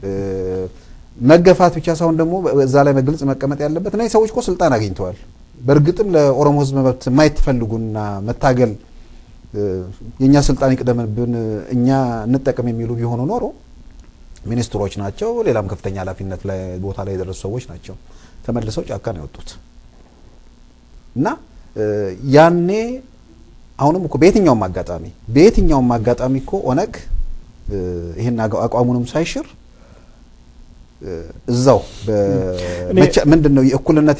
መገፋት ብቻ ሳይሆን ደግሞ እዛ ላይ በግልጽ መቀመጥ ያለበት እና ሰዎች እኮ ስልጣን አግኝተዋል። በእርግጥም ለኦሮሞ ህዝብ መብት የማይፈልጉና መታገል የኛ ስልጣን ይቀደምብን እኛ እንጠቀም የሚሉ ቢሆኑ ኖሮ ሚኒስትሮች ናቸው፣ ሌላም ከፍተኛ ኃላፊነት ላይ ቦታ ላይ የደረሱ ሰዎች ናቸው። ተመልሰው ጫካ ነው የወጡት እና ያኔ አሁንም እኮ በየትኛውም አጋጣሚ እኮ ኦነግ ይሄን አቋሙንም ሳይሽር እዛው ምንድነው የእኩልነት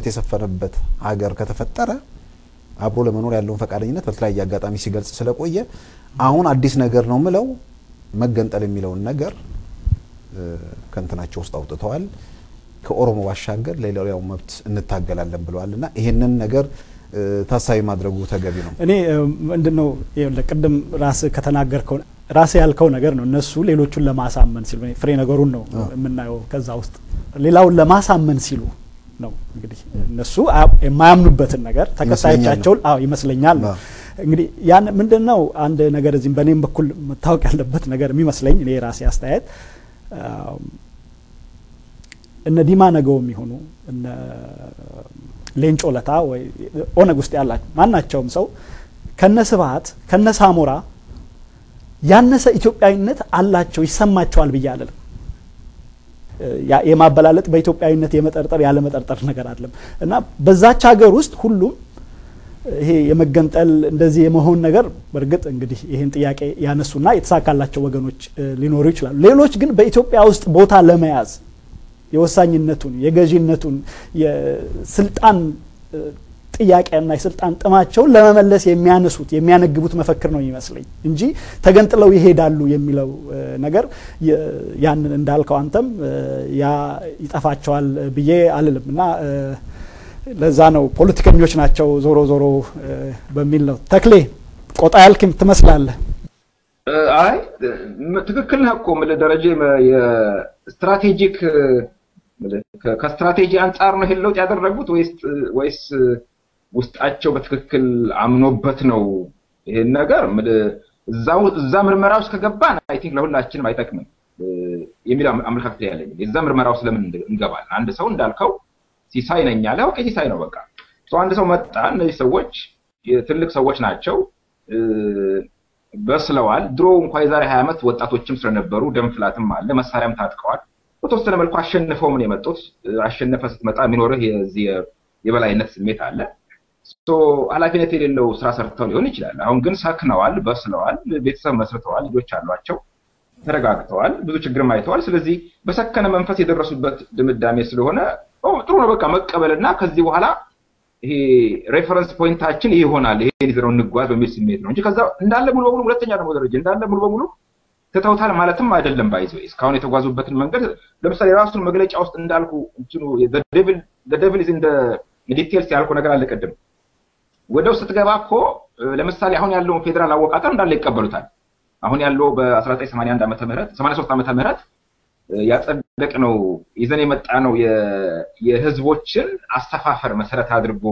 የሰፈረበት ሀገር ከተፈጠረ አብሮ ለመኖር ያለውን ፈቃደኝነት በተለያየ አጋጣሚ ሲገልጽ ስለቆየ አሁን አዲስ ነገር ነው ምለው መገንጠል የሚለውን ነገር ከንተናቸው ውስጥ አውጥተዋል። ከኦሮሞ ባሻገር ለሌላው መብት እንታገላለን ብለዋልና ይሄንን ነገር ታሳቢ ማድረጉ ተገቢ ነው። እኔ ምንድነው ለቅድም ራስ ከተናገርከው ራስ ያልከው ነገር ነው እነሱ ሌሎቹን ለማሳመን ሲሉ ፍሬ ነገሩን ነው የምናየው ከዛ ውስጥ ሌላውን ለማሳመን ሲሉ ነው እንግዲህ እነሱ የማያምኑበትን ነገር ተከታዮቻቸው ይመስለኛል ነው እንግዲህ ያን ምንድነው አንድ ነገር እዚህም በኔም በኩል መታወቅ ያለበት ነገር የሚመስለኝ እኔ ራሴ አስተያየት እነ ዲማ ነገው የሚሆኑ እነ ሌንጮ ለታ ወይ ኦነግ ውስጥ ያላችሁ ማናቸውም ሰው ከነስባት ከነሳሞራ ያነሰ ኢትዮጵያዊነት አላቸው ይሰማቸዋል ብያለሁ የማበላለጥ በኢትዮጵያዊነት የመጠርጠር ያለ መጠርጠር ነገር አይደለም እና በዛች ሀገር ውስጥ ሁሉም ይሄ የመገንጠል እንደዚህ የመሆን ነገር በርግጥ እንግዲህ ይሄን ጥያቄ ያነሱና የተሳካላቸው ወገኖች ሊኖሩ ይችላሉ ሌሎች ግን በኢትዮጵያ ውስጥ ቦታ ለመያዝ የወሳኝነቱን የገዢነቱን የስልጣን ጥያቄና የስልጣን ጥማቸውን ለመመለስ የሚያነሱት የሚያነግቡት መፈክር ነው ይመስለኝ እንጂ ተገንጥለው ይሄዳሉ የሚለው ነገር ያንን እንዳልከው አንተም ያ ይጣፋቸዋል ብዬ አልልምና ለዛ ነው ፖለቲከኞች ናቸው ዞሮ ዞሮ በሚል ነው ተክሌ ቆጣ ያልክም ትመስላለህ አይ ትክክል ነው እኮ ማለት ደረጃ የስትራቴጂክ ከስትራቴጂ አንፃር ነው ህልውጥ ያደረጉት ወይስ ውስጣቸው በትክክል አምኖበት ነው ይሄን ነገር እዛ ምርመራው እስከገባን አይ ቲንክ ለሁላችንም አይጠቅምም የሚል አመለካከት ያለኝ እዛ ምርመራው ስለምን እንገባለን አንድ ሰው እንዳልከው ሲሳይ ነኝ ያለው ሲሳይ ነው በቃ አንድ ሰው መጣ እነዚህ ሰዎች ትልቅ ሰዎች ናቸው በስለዋል ድሮ እንኳን የዛሬ 20 ዓመት ወጣቶችም ስለነበሩ ደምፍላትም አለ መሳሪያም ታጥቀዋል በተወሰነ መልኩ አሸንፈው ምን የመጡት አሸነፈ ስትመጣ የሚኖርህ የዚህ የበላይነት ስሜት አለ ኃላፊነት የሌለው ስራ ሰርተው ሊሆን ይችላል አሁን ግን ሰክነዋል በስለዋል ቤተሰብ መስርተዋል ልጆች አሏቸው ተረጋግተዋል ብዙ ችግር ማይተዋል ስለዚህ በሰከነ መንፈስ የደረሱበት ድምዳሜ ስለሆነ ጥሩ ነው በቃ መቀበልና ከዚህ በኋላ ይሄ ሬፈረንስ ፖይንታችን ይሆናል ይሄን ይዘው እንጓዝ በሚል ስሜት ነው እንጂ ከዛ እንዳለ ሙሉ በሙሉ ሁለተኛ ደግሞ ደረጃ እንዳለ ሙሉ በሙሉ ተታውታል ማለትም አይደለም ባይዘው እስካሁን የተጓዙበትን መንገድ ለምሳሌ ራሱን መግለጫ ውስጥ እንዳልኩ እንትኑ the devil is in the details ያልኩ ነገር አለ ቀደም ወደው ስትገባኮ ለምሳሌ አሁን ያለው ፌደራል አወቃቀር እንዳለ ይቀበሉታል አሁን ያለው በ1981 ዓመተ ምህረት 83 ዓመተ ምህረት ያጸደቅ ነው ይዘን የመጣ ነው የህዝቦችን አስተፋፈር መሰረት አድርጎ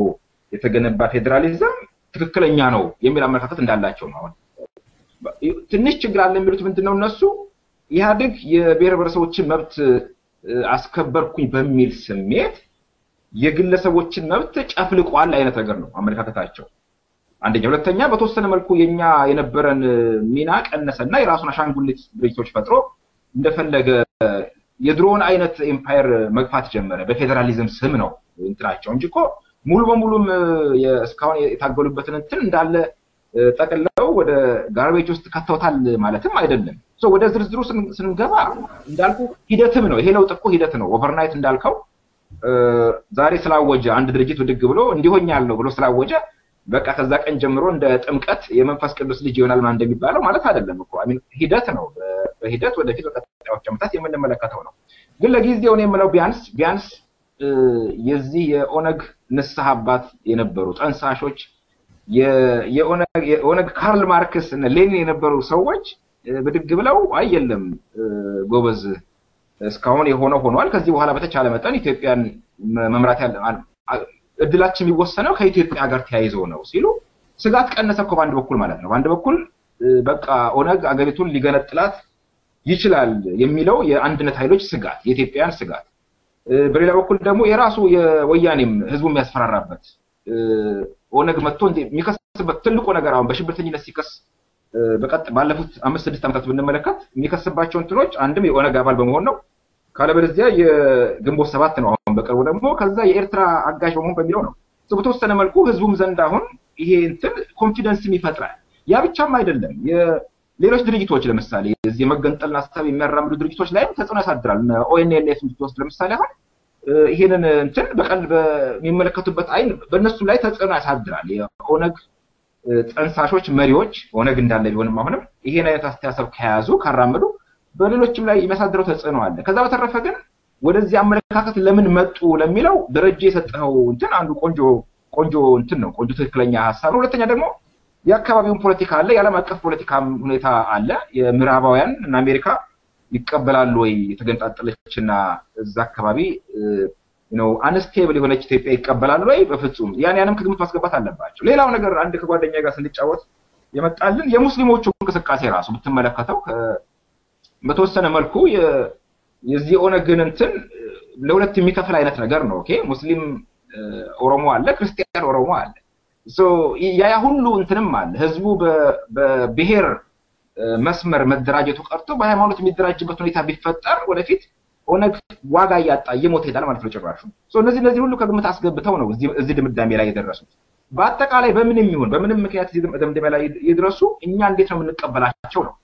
የተገነባ ፌደራሊዝም ትክክለኛ ነው የሚል አመለካከት እንዳላቸው ነው አሁን ትንሽ ችግር አለ የሚሉት ምንድነው እነሱ ኢህአዴግ የብሔር ብሔረሰቦችን መብት አስከበርኩኝ በሚል ስሜት የግለሰቦችን መብት ጨፍልቋል አይነት ነገር ነው አመለካከታቸው አንደኛ ሁለተኛ በተወሰነ መልኩ የኛ የነበረን ሚና ቀነሰና የራሱን አሻንጉሊት ድርጅቶች ፈጥሮ እንደፈለገ የድሮን አይነት ኤምፓየር መግፋት ጀመረ በፌደራሊዝም ስም ነው እንትራቸው እንጂኮ ሙሉ በሙሉም እስካሁን የታገሉበትን እንትን እንዳለ ጠቅለው ወደ ጋርቤጅ ውስጥ ከተውታል ማለትም አይደለም ወደ ዝርዝሩ ስንገባ እንዳልኩ ሂደትም ነው ይሄ ለውጥ እኮ ሂደት ነው ኦቨርናይት እንዳልከው ዛሬ ስላወጀ አንድ ድርጅት ወድግ ብሎ እንዲሆኛለው ብሎ ስላወጀ በቃ ከዛ ቀን ጀምሮ እንደ ጥምቀት የመንፈስ ቅዱስ ልጅ ይሆናል ማለት እንደሚባለው ማለት አይደለም እኮ አይ ሚን ሂደት ነው በሂደት ወደፊት በቀጣዮች ዓመታት የምንመለከተው ነው ግን ለጊዜው ነው የምለው ቢያንስ የዚህ የኦነግ ንስሐ አባት የነበሩ ጠንሳሾች የኦነግ ካርል ማርክስ እና ሌኒን የነበሩ ሰዎች በድግ ብለው አይየለም ጎበዝ እስካሁን የሆነው ሆኗል ከዚህ በኋላ በተቻለ መጠን ኢትዮጵያን መምራት ያለ እድላችን የሚወሰነው ከኢትዮጵያ ጋር ተያይዞ ነው ሲሉ ስጋት ቀነሰኮ ባንድ በኩል ማለት ነው ባንድ በኩል በቃ ኦነግ አገሪቱን ሊገነጥላት ይችላል የሚለው የአንድነት ኃይሎች ስጋት የኢትዮጵያን ስጋት በሌላ በኩል ደግሞ የራሱ የወያኔም ህዝቡ የሚያስፈራራበት ኦነግ መጥቶ የሚከስበት ትልቁ ነገር አሁን በሽብርተኝነት ሲከስ በቀጥ ባለፉት 5-6 ዓመታት ብንመለከት የሚከስባቸው እንትኖች አንድም የኦነግ አባል በመሆን ነው ካለበለዚያ የግንቦት 7 ነው አሁን በቅርቡ ደግሞ ከዛ የኤርትራ አጋዥ በመሆን በሚለው ነው በተወሰነ መልኩ ህዝቡም ዘንድ አሁን ይሄ እንትን ኮንፊደንስ ይፈጥራል ያ ብቻም አይደለም የሌሎች ድርጅቶች ለምሳሌ እዚህ መገንጠልና ሐሳብ የሚያራምዱ ድርጅቶች ላይ ተጽዕኖ ያሳድራል ኦኤንኤልኤፍ ድርጅቶች ለምሳሌ አሁን ይሄንን እንትን በቀል በሚመለከቱበት አይን በእነሱ ላይ ተጽዕኖ ያሳድራል የኦነግ ጠንሳሾች መሪዎች ኦነግ እንዳለ ቢሆንም አሁንም ይሄን አይነት አስተያሰብ ከያዙ ካራመዱ በሌሎችም ላይ የሚያሳድረው ተጽዕኖ አለ ከዛ በተረፈ ግን ወደዚህ አመለካከት ለምን መጡ ለሚለው ደረጃ የሰጠው እንትን አንዱ ቆንጆ እንትን ነው ቆንጆ ትክክለኛ ሐሳብ ነው ሁለተኛ ደግሞ የአካባቢውን ፖለቲካ አለ የዓለም አቀፍ ፖለቲካ ሁኔታ አለ የምዕራባውያን እና አሜሪካ ይቀበላሉ ወይ የተገንጣጠለችና እዛ አካባቢ አንስቴብል የሆነች ኢትዮጵያ ይቀበላሉ ወይ በፍጹም ያንንም ከግምት ማስገባት አለባቸው ሌላው ነገር አንድ ከጓደኛ ጋር ስንጫወት የመጣልን የሙስሊሞቹ እንቅስቃሴ ራሱ ብትመለከተው በተወሰነ መልኩ የዚህ ኦነግን እንትን ለሁለት የሚከፍል አይነት ነገር ነው ኦኬ ሙስሊም ኦሮሞ አለ ክርስቲያን ኦሮሞ አለ ሶ ያ ሁሉ እንትንም አለ ህዝቡ በብሔር መስመር መደራጀቱ ቀርቶ በሃይማኖት የሚደራጅበት ሁኔታ ቢፈጠር ወደፊት ኦነግ ዋጋ ያጣ ይሞት ይላል ማለት ነው ጭራሹ ሶ እነዚህ ሁሉ ከግምት አስገብተው ነው እዚህ ድምዳሜ ላይ የደረሱት በአጠቃላይ በምንም ምክንያት እዚህ ድምዳሜ ላይ ይድረሱ እኛ እንዴት ነው የምንቀበላቸው ነው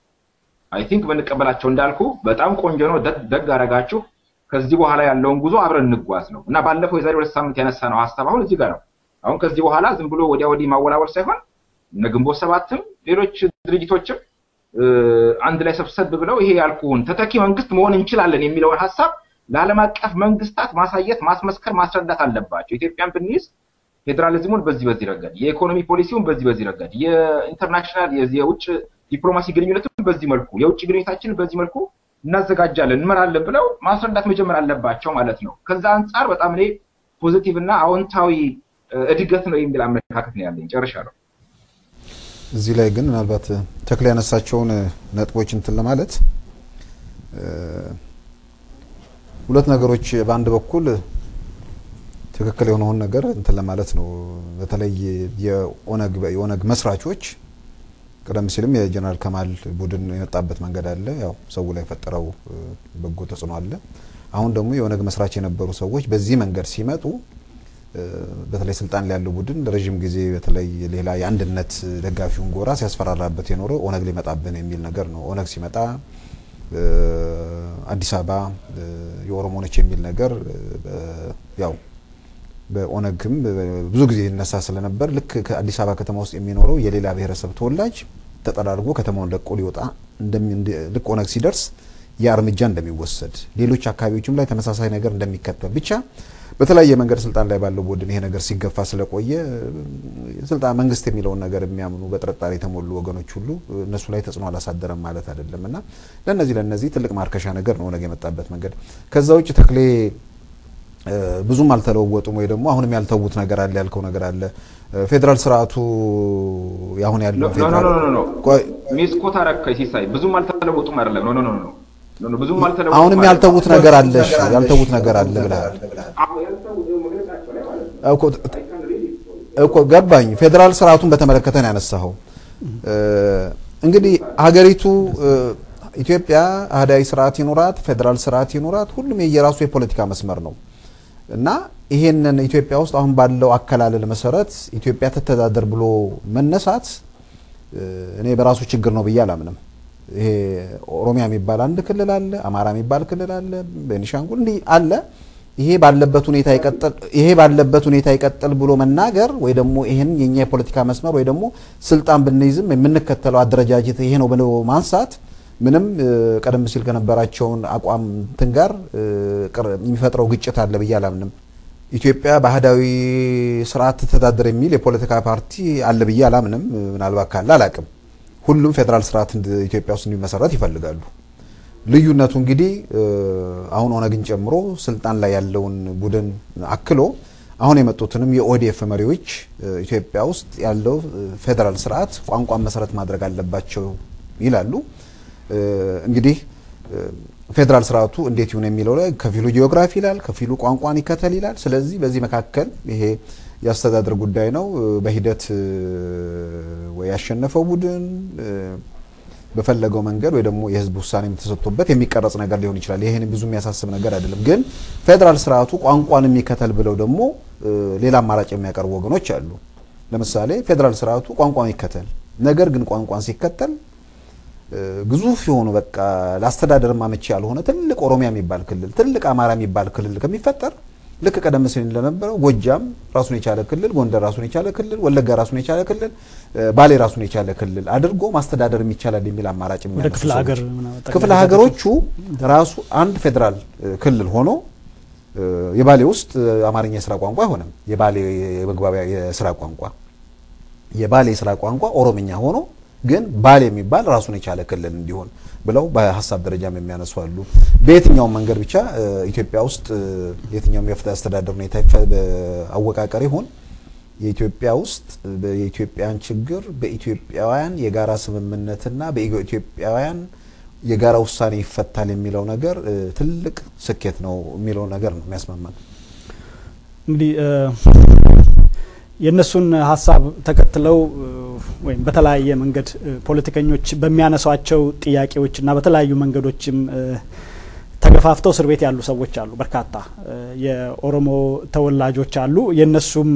አይ ቲንክ በንቀበላቸው እንዳልኩ በጣም ቆንጆ ነው ደግ አረጋችሁ ከዚህ በኋላ ያለውን ጉዞ አብረን እንጓዝ ነው እና ባለፈው የዛሬ 2 ሳምንት ያነሳነው ሐሳብ አሁን እዚህ ጋር ነው አሁን ከዚህ በኋላ ዝም ብሎ ወዲያ ማወላወል ሳይሆን ግንቦት ሰባትም ሌሎች ድርጅቶችም አንድ ላይ ሰብሰብ ብለው ይሄ ያልኩን ተተኪ መንግስት መሆን እንችላለን የሚለው ሐሳብ ለዓለም አቀፍ መንግስታት ማሳየት ማስመስከር ማስረዳት አለባቸው ኢትዮጵያን ብንይዝ ፌደራሊዝሙን በዚህ ረገድ የኢኮኖሚ ፖሊሲውን በዚህ ረገድ የኢንተርናሽናል የውጭ ዲፕሎማሲ ግንኙነቱን በዚህ መልኩ የውጭ ግንኙነታችንን በዚህ መልኩ እናዘጋጃለን እንመራለን ብለው ማስረዳት መጀመር አለባቸው ማለት ነው ከዛ አንፃር በጣም እኔ ፖዚቲቭ እና አዎንታዊ እድገት ነው የሚል አመለካከት ነው ያለኝ ጨርሻለሁ እዚህ ላይ ግን ምናልባት ተክለ ያነሳቸውን ነጥቦች እንትን ለማለት ሁለት ነገሮች በአንድ በኩል ትክክል የሆነውን ነገር እንትን ለማለት ነው በተለይ የኦነግ መስራቾች ቀደም ሲልም የጀነራል ከማል ቡድን የመጣበት መንገድ አለ ያው ሰው ላይ ፈጠረው በጎ ተጽዕኖ አለ አሁን ደግሞ የኦነግ መስራች የነበሩ ሰዎች በዚህ መንገድ ሲመጡ በተለይ ስልጣን ላይ ያለው ቡድን ለረጅም ጊዜ በተለይ ሌላ የአንድነት ደጋፊውን ጎራ ሲያስፈራራበት የኖረው ኦነግ ሊመጣብን የሚል ነገር ነው ኦነግ ሲመጣ አዲስ አበባ የኦሮሞ ነች የሚል ነገር ያው በኦነግም ብዙ ጊዜ ይነሳ ስለነበር ልክ ከአዲስ አበባ ከተማ ውስጥ የሚኖረው የሌላ ብሔረሰብ ተወላጅ ተጠራርጎ ከተማውን ለቆ ሊወጣ ልክ ኦነግ ሲደርስ ያርምጃ እንደሚወሰድ ሌሎች አካባቢዎችም ላይ ተመሳሳይ ነገር እንደሚከተል ብቻ በተለያየ መንገድ ስልጣን ላይ ባለው ቡድን ይሄ ነገር ሲገፋ ስለቆየ ስልጣን መንግስት የሚለውን ነገር የሚያምኑ በጥርጣሬ የተሞሉ ወገኖች ሁሉ እነሱ ላይ ተጽዕኖ አላሳደረም ማለት አይደለምና ለነዚህ ትልቅ ማርከሻ ነገር ነው ኦነግ የመጣበት መንገድ ከዛ ውጭ ተክሌ ብዙም አልተለወጡም ወይ ደግሞ አሁንም ያልተውት ነገር አለ ያልከው ነገር አለ ፌደራል ስርዓቱ ያሁን ያለው ፌደራል ሚስኮታ ረከይ ሲሳይ ብዙም አልተለወጡም አይደለም ኖ ብዙም አልተለወጡም አሁንም ያልተውት ነገር አለ ያልተውት ነገር አለ ብለሃል እኮ ገባኝ ፌደራል ስርዓቱን በተመለከተ ነው ያነሳው እንግዲህ ሀገሪቱ ኢትዮጵያ አህዳዊ ስርዓት ይኖራት ፌደራል ስርዓት ይኖራት ሁሉም የየራሱ የፖለቲካ መስመር ነው እና ይሄንን ኢትዮጵያ ውስጥ አሁን ባለው አከላለል መሰረት ኢትዮጵያ ተተዳደር ብሎ መነሳት እኔ በራሱ ችግር ነው ብያለምንም ይሄ ኦሮሚያ የሚባል አንድ ክልል አለ አማራ የሚባል ክልል አለ ቤኒሻንጉል እንዲ አለ ይሄ ባለበት ሁኔታ ይቀጥል ብሎ መናገር ወይ ደግሞ ይሄን የኛ የፖለቲካ መስመር ወይ ደግሞ ስልጣን ብንይዝም የምንከተለው አደረጃጀት ይሄ ነው ብሎ ማንሳት ምንም ቀደም ሲል ከነበራቸውን አቋም ትንጋር የሚፈጥረው ግጭት አለ ብያለምንም ኢትዮጵያ ባህዳዊ ስርዓት ተተዳደር የሚል የፖለቲካ ፓርቲ አለ ብያለምንም ምናልባት ካለ አላቅም ሁሉም ፌደራል ስርዓት ኢትዮጵያ ውስጥ እንዲመሰረት ይፈልጋሉ ልዩነቱ እንግዲህ አሁን ኦነግን ጨምሮ ስልጣን ላይ ያለውን ቡድን አክሎ አሁን የመጡትንም የኦዲኤፍ መሪዎች ኢትዮጵያ ውስጥ ያለው ፌደራል ስርዓት ቋንቋን መሰረት ማድረግ አለባቸው ይላሉ እንግዲህ ፌደራል ስርዓቱ እንዴት ይሁን የሚለው ላይ ከፊሉ ጂኦግራፊ ይላል ከፊሉ ቋንቋን ይከተል ይላል ስለዚህ በዚህ መካከል ይሄ ያስተዳደር ጉዳይ ነው በሂደት ወይ ያሸነፈው ቡድን በፈለገው መንገድ ወይ ደግሞ የህዝብ ውሳኔ ተሰጥቶበት የሚቀረጽ ነገር ሊሆን ይችላል ይሄን ብዙ የሚያሳስብ ነገር አይደለም ግን ፌደራል ስርዓቱ ቋንቋን የሚከተል ብለው ደግሞ ሌላ አማራጭ የሚያቀርቡ ወገኖች አሉ ለምሳሌ ፌደራል ስርዓቱ ቋንቋን ይከተል ነገር ግን ቋንቋን ሲከተል ግዙፍ የሆኑ በቃ ለአስተዳደር ማመች ያልሆነ ትልቅ ኦሮሚያ የሚባል ክልል ትልቅ አማራ የሚባል ክልል ከሚፈጠር ልክ ቀደም ሲል እንደነበረው ጎጃም ራሱን የቻለ ክልል፣ ጎንደር ራሱን የቻለ ክልል፣ ወለጋ ራሱን የቻለ ክልል፣ ባሌ ራሱን የቻለ ክልል አድርጎ ማስተዳደር የሚቻላል የሚል አማራጭ ወደ ክፍለ ሀገሮቹ ራሱ አንድ ፌደራል ክልል ሆኖ የባሌ ውስጥ አማርኛ የሥራ ቋንቋ አይሆንም። የባሌ የመግባቢያ የሥራ ቋንቋ የባሌ የሥራ ቋንቋ ኦሮምኛ ሆኖ ግን ባሌ የሚባል ራሱን የቻለ ክልል እንዲሆን ብለው በሐሳብ ደረጃም የሚያነሱ አሉ። በየትኛው መንገድ ብቻ ኢትዮጵያ ውስጥ የትኛው የፍትህ አስተዳደር ሁኔታ በአወቃቀር ይሁን የኢትዮጵያ ውስጥ የኢትዮጵያን ችግር በኢትዮጵያውያን የጋራ ስምምነትና በኢትዮጵያውያን የጋራ ውሳኔ ይፈታል የሚለው ነገር ትልቅ ስኬት ነው የሚለው ነገር ነው የሚያስማማን። እንግዲህ የነሱን ሐሳብ ተከትለው ወይም በተለያየ መንገድ ፖለቲከኞች በሚያነሷቸው ጥያቄዎችና በተለያዩ መንገዶችም ተገፋፍተው እስር ቤት ያሉ ሰዎች አሉ። በርካታ የኦሮሞ ተወላጆች አሉ። የነሱም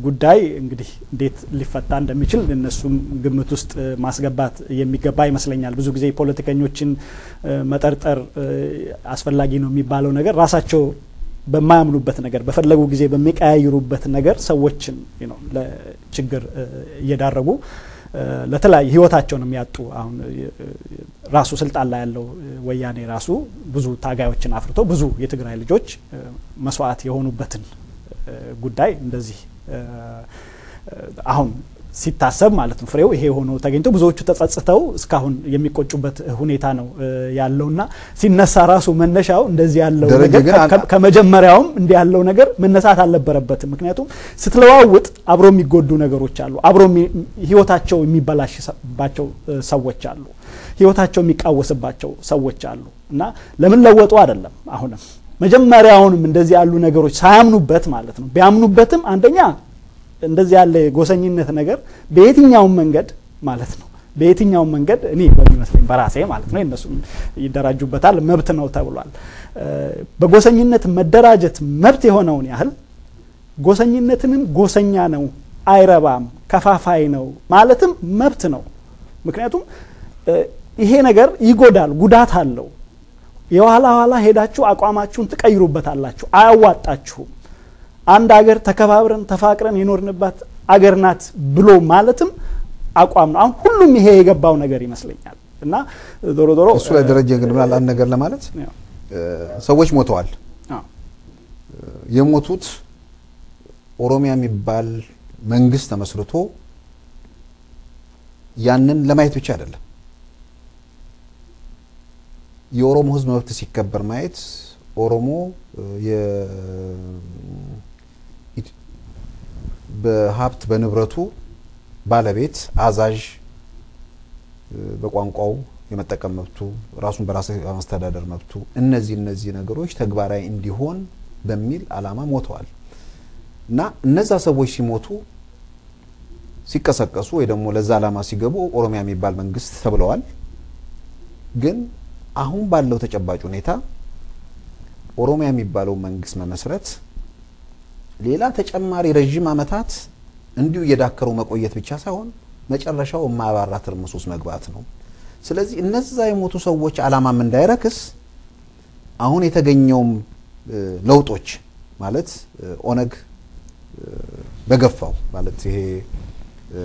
ጉዳይ እንግዲህ እንዴት ሊፈታ እንደሚችል እነሱም ግምት ውስጥ ማስገባት የሚገባ ይመስለኛል። ብዙ ጊዜ ፖለቲከኞችን መጠርጠር አስፈላጊ ነው የሚባለው ነገር ራሳቸው በማያምኑበት ነገር በፈለጉ ጊዜ በሚቀያይሩበት ነገር ሰዎችን ለችግር እየዳረጉ ለተለያየ ህይወታቸውን የሚያጡ አሁን ራሱ ስልጣን ላይ ያለው ወያኔ ራሱ ብዙ ታጋዮችን አፍርቶ ብዙ የትግራይ ልጆች መስዋዕት የሆኑበትን ጉዳይ እንደዚህ አሁን ሲታሰብ ማለት ነው ፍሬው ይሄ ሆኖ ተገኝቶ ብዙዎቹ ተጸጽተው እስካሁን የሚቆጩበት ሁኔታ ነው ያለውና ሲነሳ ራሱ መነሻው እንደዚህ ያለው ነገር ከመጀመሪያውም እንዲህ ያለው ነገር መነሳት አልነበረበትም። ምክንያቱም ስትለዋውጥ አብሮ የሚጎዱ ነገሮች አሉ፣ አብሮ ህይወታቸው የሚበላሽባቸው ሰዎች አሉ፣ ህይወታቸው የሚቃወስባቸው ሰዎች አሉ እና ለምን ለወጡ አይደለም አሁንም መጀመሪያውንም እንደዚህ ያሉ ነገሮች ሳያምኑበት ማለት ነው። ቢያምኑበትም አንደኛ እንደዚህ ያለ ጎሰኝነት ነገር በየትኛውም መንገድ ማለት ነው በየትኛውም መንገድ እኔ በሚመስለኝ በራሴ ማለት ነው እነሱ ይደራጁበታል መብት ነው ተብሏል። በጎሰኝነት መደራጀት መብት የሆነውን ያህል ጎሰኝነትንም ጎሰኛ ነው አይረባም ከፋፋይ ነው ማለትም መብት ነው። ምክንያቱም ይሄ ነገር ይጎዳል፣ ጉዳት አለው። የኋላ ኋላ ሄዳችሁ አቋማችሁን ትቀይሩበታላችሁ፣ አያዋጣችሁም። አንድ ሀገር ተከባብረን ተፋቅረን የኖርንባት አገር ናት ብሎ ማለትም አቋም ነው። አሁን ሁሉም ይሄ የገባው ነገር ይመስለኛል እና ዶሮ እሱ ላይ ደረጃ ግን ማለት አንድ ነገር ለማለት ሰዎች ሞተዋል። የሞቱት ኦሮሚያ የሚባል መንግስት ተመስርቶ ያንን ለማየት ብቻ አይደለም። የኦሮሞ ህዝብ መብት ሲከበር ማየት ኦሮሞ በሀብት በንብረቱ ባለቤት አዛዥ በቋንቋው የመጠቀም መብቱ ራሱን በራስ ማስተዳደር መብቱ እነዚህ ነገሮች ተግባራዊ እንዲሆን በሚል አላማ ሞተዋል እና እነዛ ሰዎች ሲሞቱ ሲቀሰቀሱ ወይ ደግሞ ለዛ አላማ ሲገቡ ኦሮሚያ የሚባል መንግስት ተብለዋል። ግን አሁን ባለው ተጨባጭ ሁኔታ ኦሮሚያ የሚባለው መንግስት መመስረት ሌላ ተጨማሪ ረጅም አመታት እንዲሁ የዳከሩ መቆየት ብቻ ሳይሆን መጨረሻው ማባራ ትርምስ ውስጥ መግባት ነው። ስለዚህ እነዛ የሞቱ ሰዎች አላማም እንዳይረክስ አሁን የተገኘውም ለውጦች ማለት ኦነግ በገፋው ማለት ይሄ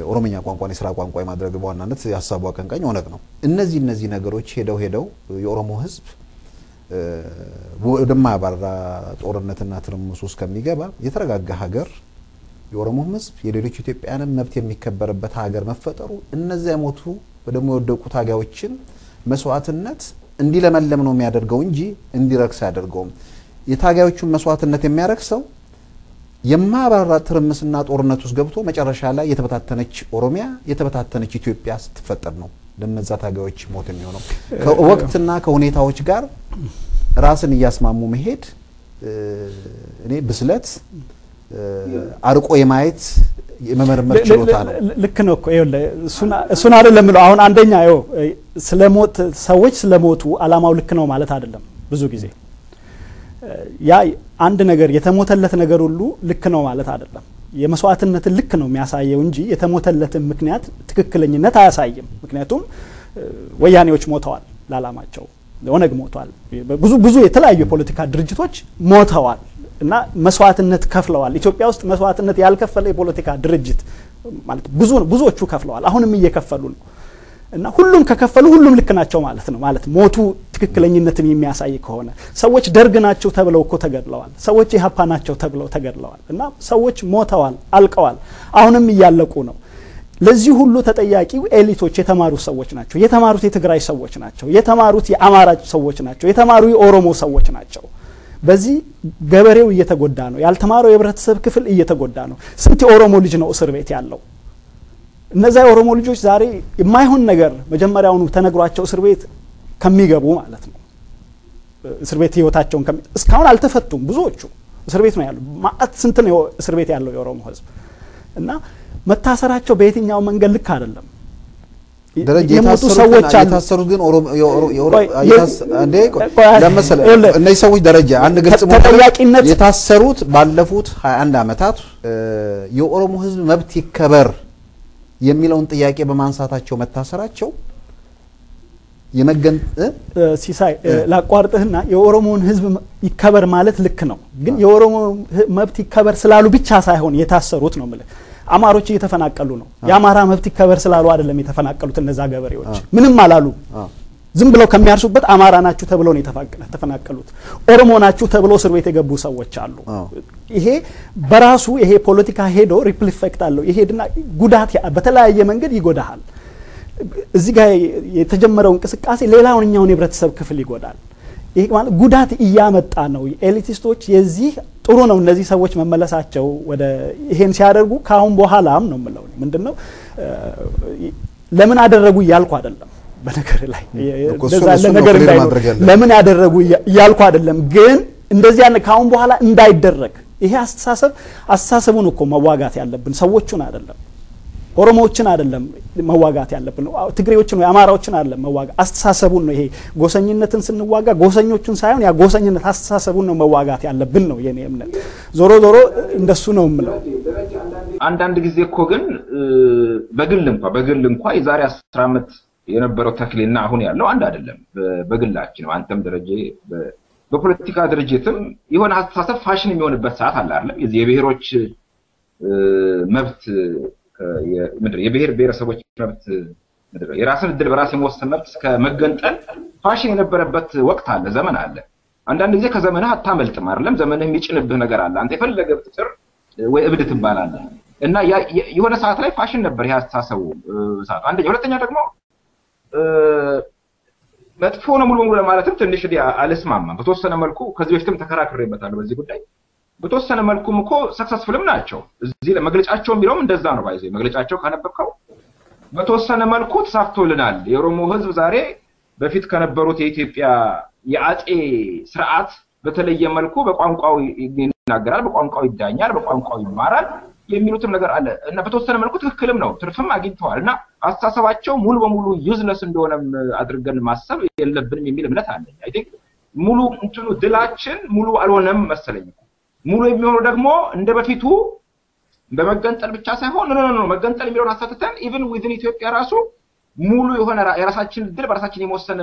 ኦሮምኛ ቋንቋን የሥራ ቋንቋ የማድረግ በዋናነት ያሳቡ አቀንቃኝ ኦነግ ነው። እነዚህ ነገሮች ሄደው የኦሮሞ ህዝብ ወደማያባራ ጦርነትና ትርምስ ውስጥ ከሚገባ የተረጋጋ ሀገር የኦሮሞ ህዝብ የሌሎች ኢትዮጵያውያን መብት የሚከበርበት ሀገር መፈጠሩ እነዚያ የሞቱ ወደሞ የወደቁ ታጋዮችን መስዋዕትነት እንዲለመለም ነው የሚያደርገው እንጂ እንዲረክስ ያደርገውም። የታጋዮቹን መስዋዕትነት የሚያረክሰው የማያባራ ትርምስና ጦርነት ውስጥ ገብቶ መጨረሻ ላይ የተበታተነች ኦሮሚያ የተበታተነች ኢትዮጵያ ስትፈጠር ነው ለነዛ ታጋዮች ሞት የሚሆነው። ከወቅትና ከሁኔታዎች ጋር ራስን እያስማሙ መሄድ እኔ ብስለት አርቆ የማየት የመመርመር ችሎታ ነው። ልክ ነው እኮ እሱን አይደለም ነው። አሁን አንደኛ ስለሞት ሰዎች ስለሞቱ አላማው ልክ ነው ማለት አይደለም። ብዙ ጊዜ ያ አንድ ነገር የተሞተለት ነገር ሁሉ ልክ ነው ማለት አይደለም። የመስዋዕትነትን ልክ ነው የሚያሳየው እንጂ የተሞተለትን ምክንያት ትክክለኝነት አያሳይም። ምክንያቱም ወያኔዎች ሞተዋል ለዓላማቸው፣ ኦነግ ሞተዋል፣ ብዙ የተለያዩ የፖለቲካ ድርጅቶች ሞተዋል እና መስዋዕትነት ከፍለዋል ኢትዮጵያ ውስጥ መስዋዕትነት ያልከፈለ የፖለቲካ ድርጅት ማለት ብዙዎቹ ከፍለዋል አሁንም እየከፈሉ ነው እና ሁሉም ከከፈሉ ሁሉም ልክ ናቸው ማለት ነው ማለት ሞቱ ትክክለኝነትን የሚያሳይ ከሆነ ሰዎች ደርግ ናቸው ተብለው እኮ ተገድለዋል ሰዎች ኢህአፓ ናቸው ተብለው ተገድለዋል እና ሰዎች ሞተዋል አልቀዋል አሁንም እያለቁ ነው ለዚህ ሁሉ ተጠያቂው ኤሊቶች የተማሩ ሰዎች ናቸው የተማሩት የትግራይ ሰዎች ናቸው የተማሩት የአማራ ሰዎች ናቸው የተማሩ የኦሮሞ ሰዎች ናቸው በዚህ ገበሬው እየተጎዳ ነው ያልተማረው የህብረተሰብ ክፍል እየተጎዳ ነው ስንት የኦሮሞ ልጅ ነው እስር ቤት ያለው እነዛ የኦሮሞ ልጆች ዛሬ የማይሆን ነገር መጀመሪያውኑ ተነግሯቸው እስር ቤት ከሚገቡ ማለት ነው እስር ቤት ህይወታቸውን እስካሁን አልተፈቱም ብዙዎቹ እስር ቤት ነው ያለው ማአት ስንት ነው እስር ቤት ያለው የኦሮሞ ህዝብ እና መታሰራቸው በየትኛው መንገድ ልክ አይደለም ደረጃ የታሰሩት ግን ኦሮሞ አንዴ ለምሳሌ እነዚህ ሰዎች ደረጃ አንድ ግልጽ ተጠያቂነት የታሰሩት ባለፉት 21 አመታት የኦሮሞ ህዝብ መብት ይከበር የሚለውን ጥያቄ በማንሳታቸው መታሰራቸው የመገን ሲሳይ ላቋርጥህና የኦሮሞን ህዝብ ይከበር ማለት ልክ ነው ግን የኦሮሞ መብት ይከበር ስላሉ ብቻ ሳይሆን የታሰሩት ነው ማለት አማሮች እየተፈናቀሉ ነው ያማራ መብት ይከበር ስላሉ አይደለም የተፈናቀሉት እነዛ ገበሬዎች ምንም አላሉ ዝም ብለው ከሚያርሱበት አማራ ናችሁ ተብለው ነው የተፈናቀሉት ኦሮሞ ናችሁ ተብለው እስር ቤት የገቡ ሰዎች አሉ ይሄ በራሱ ይሄ ፖለቲካ ሄዶ ሪፕል ኢፌክት አለው ይሄድና ጉዳት በተለያየ መንገድ ይጎዳሃል እዚህ ጋር የተጀመረው እንቅስቃሴ ሌላውኛውን የህብረተሰብ ክፍል ይጎዳል ይሄ ማለት ጉዳት እያመጣ ነው ኤሊቲስቶች የዚህ ጥሩ ነው እነዚህ ሰዎች መመለሳቸው ወደ ይሄን ሲያደርጉ ካሁን በኋላም ነው ምለው ምንድነው ለምን አደረጉ ያልኩ አይደለም በነገር ላይ እንደዛ ነገር እንዳይኖር ለምን ያደረጉ ያልኩ አይደለም ግን እንደዚህ ያለ ካሁን በኋላ እንዳይደረግ ይሄ አስተሳሰቡን እኮ መዋጋት ያለብን ሰዎቹን አይደለም ኦሮሞዎችን አይደለም መዋጋት ያለብን ትግሬዎችን ወይ አማራዎችን አይደለም መዋጋት አስተሳሰቡን ነው ይሄ ጎሰኝነትን ስንዋጋ ጎሰኞቹን ሳይሆን ያ ጎሰኝነት አስተሳሰቡን ነው መዋጋት ያለብን ነው የኔ እምነት ዞሮ እንደሱ ነው ምለው አንዳንድ ጊዜ እኮ ግን በግል እንኳን የዛሬ 10 አመት የነበረው ተክሌና አሁን ያለው አንድ አይደለም በግላችን አንተም ደረጃ በፖለቲካ ድርጅትም የሆነ አስተሳሰብ ፋሽን የሚሆንበት ሰዓት አለ አይደል የዚህ የብሔሮች መብት የብሔር ብሔረሰቦች መብት የራስን ድል በራስ የመወሰን መብት ከመገንጠል ፋሽን የነበረበት ወቅት አለ ዘመን አለ አንዳንድ ጊዜ ከዘመንህ አታመልጥም አይደለም ዘመንህ የሚጭንብህ ነገር አለ አንተ የፈለገ ብትጥር ወይ እብድ ትባላለህ እና የሆነ ሰዓት ላይ ፋሽን ነበር ያስተሳሰቡ ሰዓት አንደኛ ሁለተኛ ደግሞ መጥፎ ነው ሙሉ ለማለትም ትንሽ አልስማማም በተወሰነ መልኩ ከዚህ በፊትም ተከራክሬበታለሁ በዚህ ጉዳይ በተወሰነ መልኩም እኮ ሰክሰስፉልም ናቸው እዚህ ለመግለጫቸው የሚለውም እንደዛ ነው ባይዘይ መግለጫቸው ካነበብከው በተወሰነ መልኩ ተሳክቶልናል የኦሮሞ ህዝብ ዛሬ በፊት ከነበሩት የኢትዮጵያ የአጤ ስርዓት በተለየ መልኩ በቋንቋው ይናገራል በቋንቋው ይዳኛል በቋንቋው ይማራል የሚሉትም ነገር አለ እና በተወሰነ መልኩ ትክክልም ነው ትርፍም አግኝተዋልና አስተሳሰባቸው ሙሉ በሙሉ ዩዝለስ እንደሆነም አድርገን ማሰብ የለብንም የሚል እምነት አለ አይ ቲንክ ሙሉ እንትኑ ድላችን ሙሉ አልሆነም መሰለኝ ሙሉ የሚሆነው ደግሞ እንደበፊቱ በመገንጠል ብቻ ሳይሆን ነው መገንጠል የሚለውን አሳተተን ኢቭን ዊዝን ኢትዮጵያ ራሱ ሙሉ የሆነ የራሳችን ድል በራሳችን የመወሰን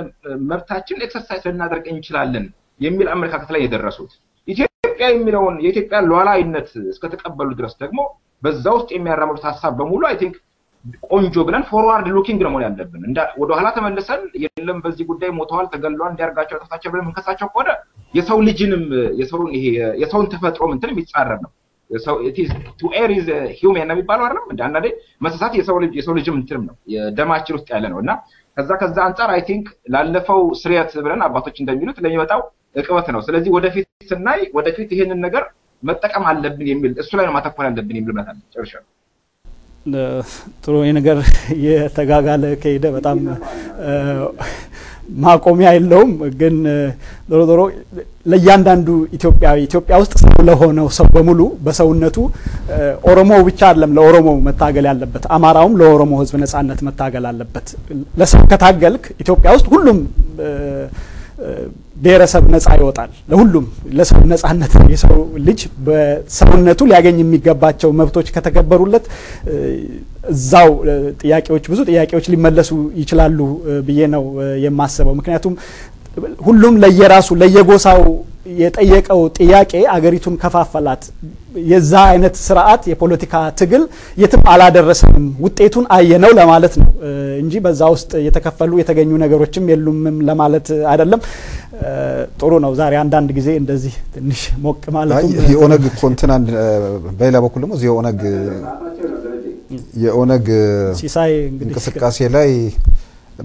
መብታችን ኤክሰርሳይዝ ልናደርግ እንችላለን የሚል አመለካከት ላይ የደረሱት ኢትዮጵያ የሚለውን የኢትዮጵያ ሉዓላዊነት እስከተቀበሉ ድረስ ደግሞ በዛ ውስጥ የሚያራምዱት ሐሳብ በሙሉ አይ ቲንክ ቆንጆ ብለን ፎርዋርድ ሉኪንግ ነው ማለት ያለብን እንደ ወደ ኋላ ተመልሰን የለም በዚህ ጉዳይ ሞተዋል ተገለዋል እንዲያርጋቸው ተፋቸው ብለን እንከሳቸው ቆደ የሰው ልጅንም የሰውን ተፈጥሮ ምንተንም ይጻረር ነው የሰው it is to err is human ነው የሚባለው አይደል እንደ አንዳንዴ መሳሳት የሰው ልጅም እንትንም ነው የደማችን ውስጥ ያለ ነውና ከዛ አንፃር አይ ቲንክ ላለፈው ስሪያት ብለን አባቶች እንደሚሉት ለሚመጣው እቅበት ነው ስለዚህ ወደፊት ስናይ ወደፊት ይሄንን ነገር መጠቀም አለብን የሚል እሱ ላይ ነው ማተኮር ያለብን የሚል ማለት ነው ጨርሻለሁ ጥሩ ነገር የተጋጋለ ከሄደ በጣም ማቆሚያ የለውም ግን ዶሮ ለያንዳንዱ ኢትዮጵያ ውስጥ ስለሆነው ሰው በሙሉ በሰውነቱ ኦሮሞ ብቻ አይደለም ለኦሮሞ መታገል ያለበት አማራውም ለኦሮሞ ህዝብ ነጻነት መታገል አለበት ለሰው ከታገልክ ኢትዮጵያ ውስጥ ሁሉም ብሔረሰብ ነጻ ይወጣል ለሁሉም ለሰው ነጻነት የሰው ልጅ በሰውነቱ ሊያገኝ የሚገባቸው መብቶች ከተከበሩለት እዛው ብዙ ጥያቄዎች ሊመለሱ ይችላሉ ብዬ ነው የማስበው ምክንያቱም ሁሉም ለየራሱ ለየጎሳው የጠየቀው ጥያቄ አገሪቱን ከፋፈላት የዛ አይነት ስርዓት የፖለቲካ ትግል የትም አላደረሰንም ውጤቱን አየነው ለማለት ነው እንጂ በዛ ውስጥ የተከፈሉ የተገኙ ነገሮችም የሉም ለማለት አይደለም ጥሩ ነው ዛሬ አንዳንድ ጊዜ እንደዚህ ትንሽ ሞቅ ማለቱ የኦነግ ኮንትናንት በሌላ በኩል ደግሞ የኦነግ ሲሳይ እንግዲህ እንቅስቃሴ ላይ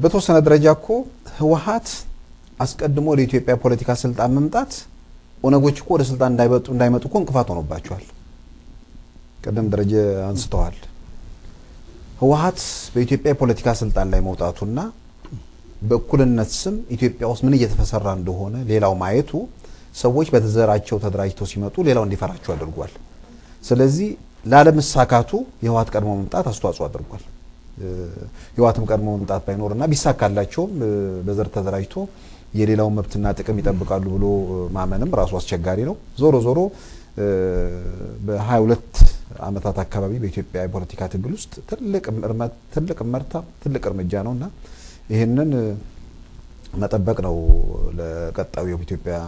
በተወሰነ ደረጃ እኮ ህወሓት አስቀድሞ ለኢትዮጵያ ፖለቲካ ስልጣን መምጣት ኦነጎች እኮ ወደ ስልጣን እንዳይመጡ እኮ እንቅፋት ሆኖባቸዋል ቀደም ደረጃ አንስተዋል ህወሓት በኢትዮጵያ ፖለቲካ ስልጣን ላይ መውጣቱና በእኩልነት ስም ኢትዮጵያ ውስጥ ምን እየተፈሰራ እንደሆነ ሌላው ማየቱ ሰዎች በተዘራቸው ተደራጅተው ሲመጡ ሌላው እንዲፈራቸው አድርጓል ስለዚህ ላለመሳካቱ የህወሓት ቀድሞ መምጣት አስተዋጽኦ አድርጓል የህወሓትም ቀድሞ መምጣት ባይኖርና ቢሳካላቸው በዘር ተደራጅቶ የሌላው መብትና ጥቅም ይጠብቃሉ ብሎ ማመንም ራሱ አስቸጋሪ ነው ዞሮ በ22 አመታት አካባቢ በኢትዮጵያ የፖለቲካ ትግል ውስጥ ትልቅ እርምጃ ነውና ይሄንን መጠበቅ ነው ለቀጣዩ ኢትዮጵያ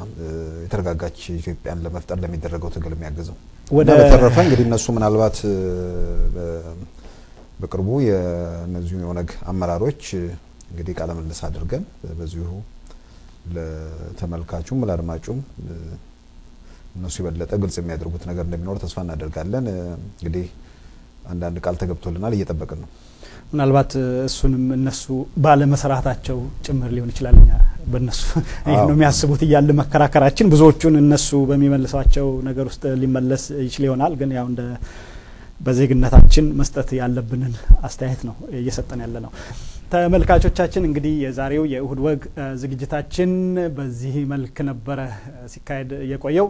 የተረጋጋች ኢትዮጵያን ለመፍጠር ለሚደረገው ትግል የሚያግዘው በተረፈ እንግዲህ እነሱ ምናልባት በቅርቡ የነዚሁ የኦነግ አመራሮች እንግዲህ ቃለ ምልልስ አድርገን በዚሁ ለተመልካቹም ለአድማጩም እነሱ ይበለጠ ግልጽ የሚያደርጉት ነገር እንደሚኖር ተስፋ እናደርጋለን እንግዲህ አንዳንድ ቃል ተገብቶልናል እየተጠበቅን ነው ምናልባት እሱንም እነሱ ባለ መስራታቸው ጭምር ሊሆን ይችላልኛ በእነሱ ይሄ ነው የሚያስቡት ይያል መከራከራችን ብዙዎቹን እነሱ በሚመልሷቸው ነገር ውስጥ ሊመለስ ይችል ይሆናል ግን ያው እንደ በዜግነታችን መስጠት ያለብንን አስተያየት ነው እየሰጠን ያለ ነው ተመልካቾቻችን እንግዲህ የዛሬው የእሁድ ወግ ዝግጅታችን በዚህ መልክ ነበር ሲካሄድ የቆየው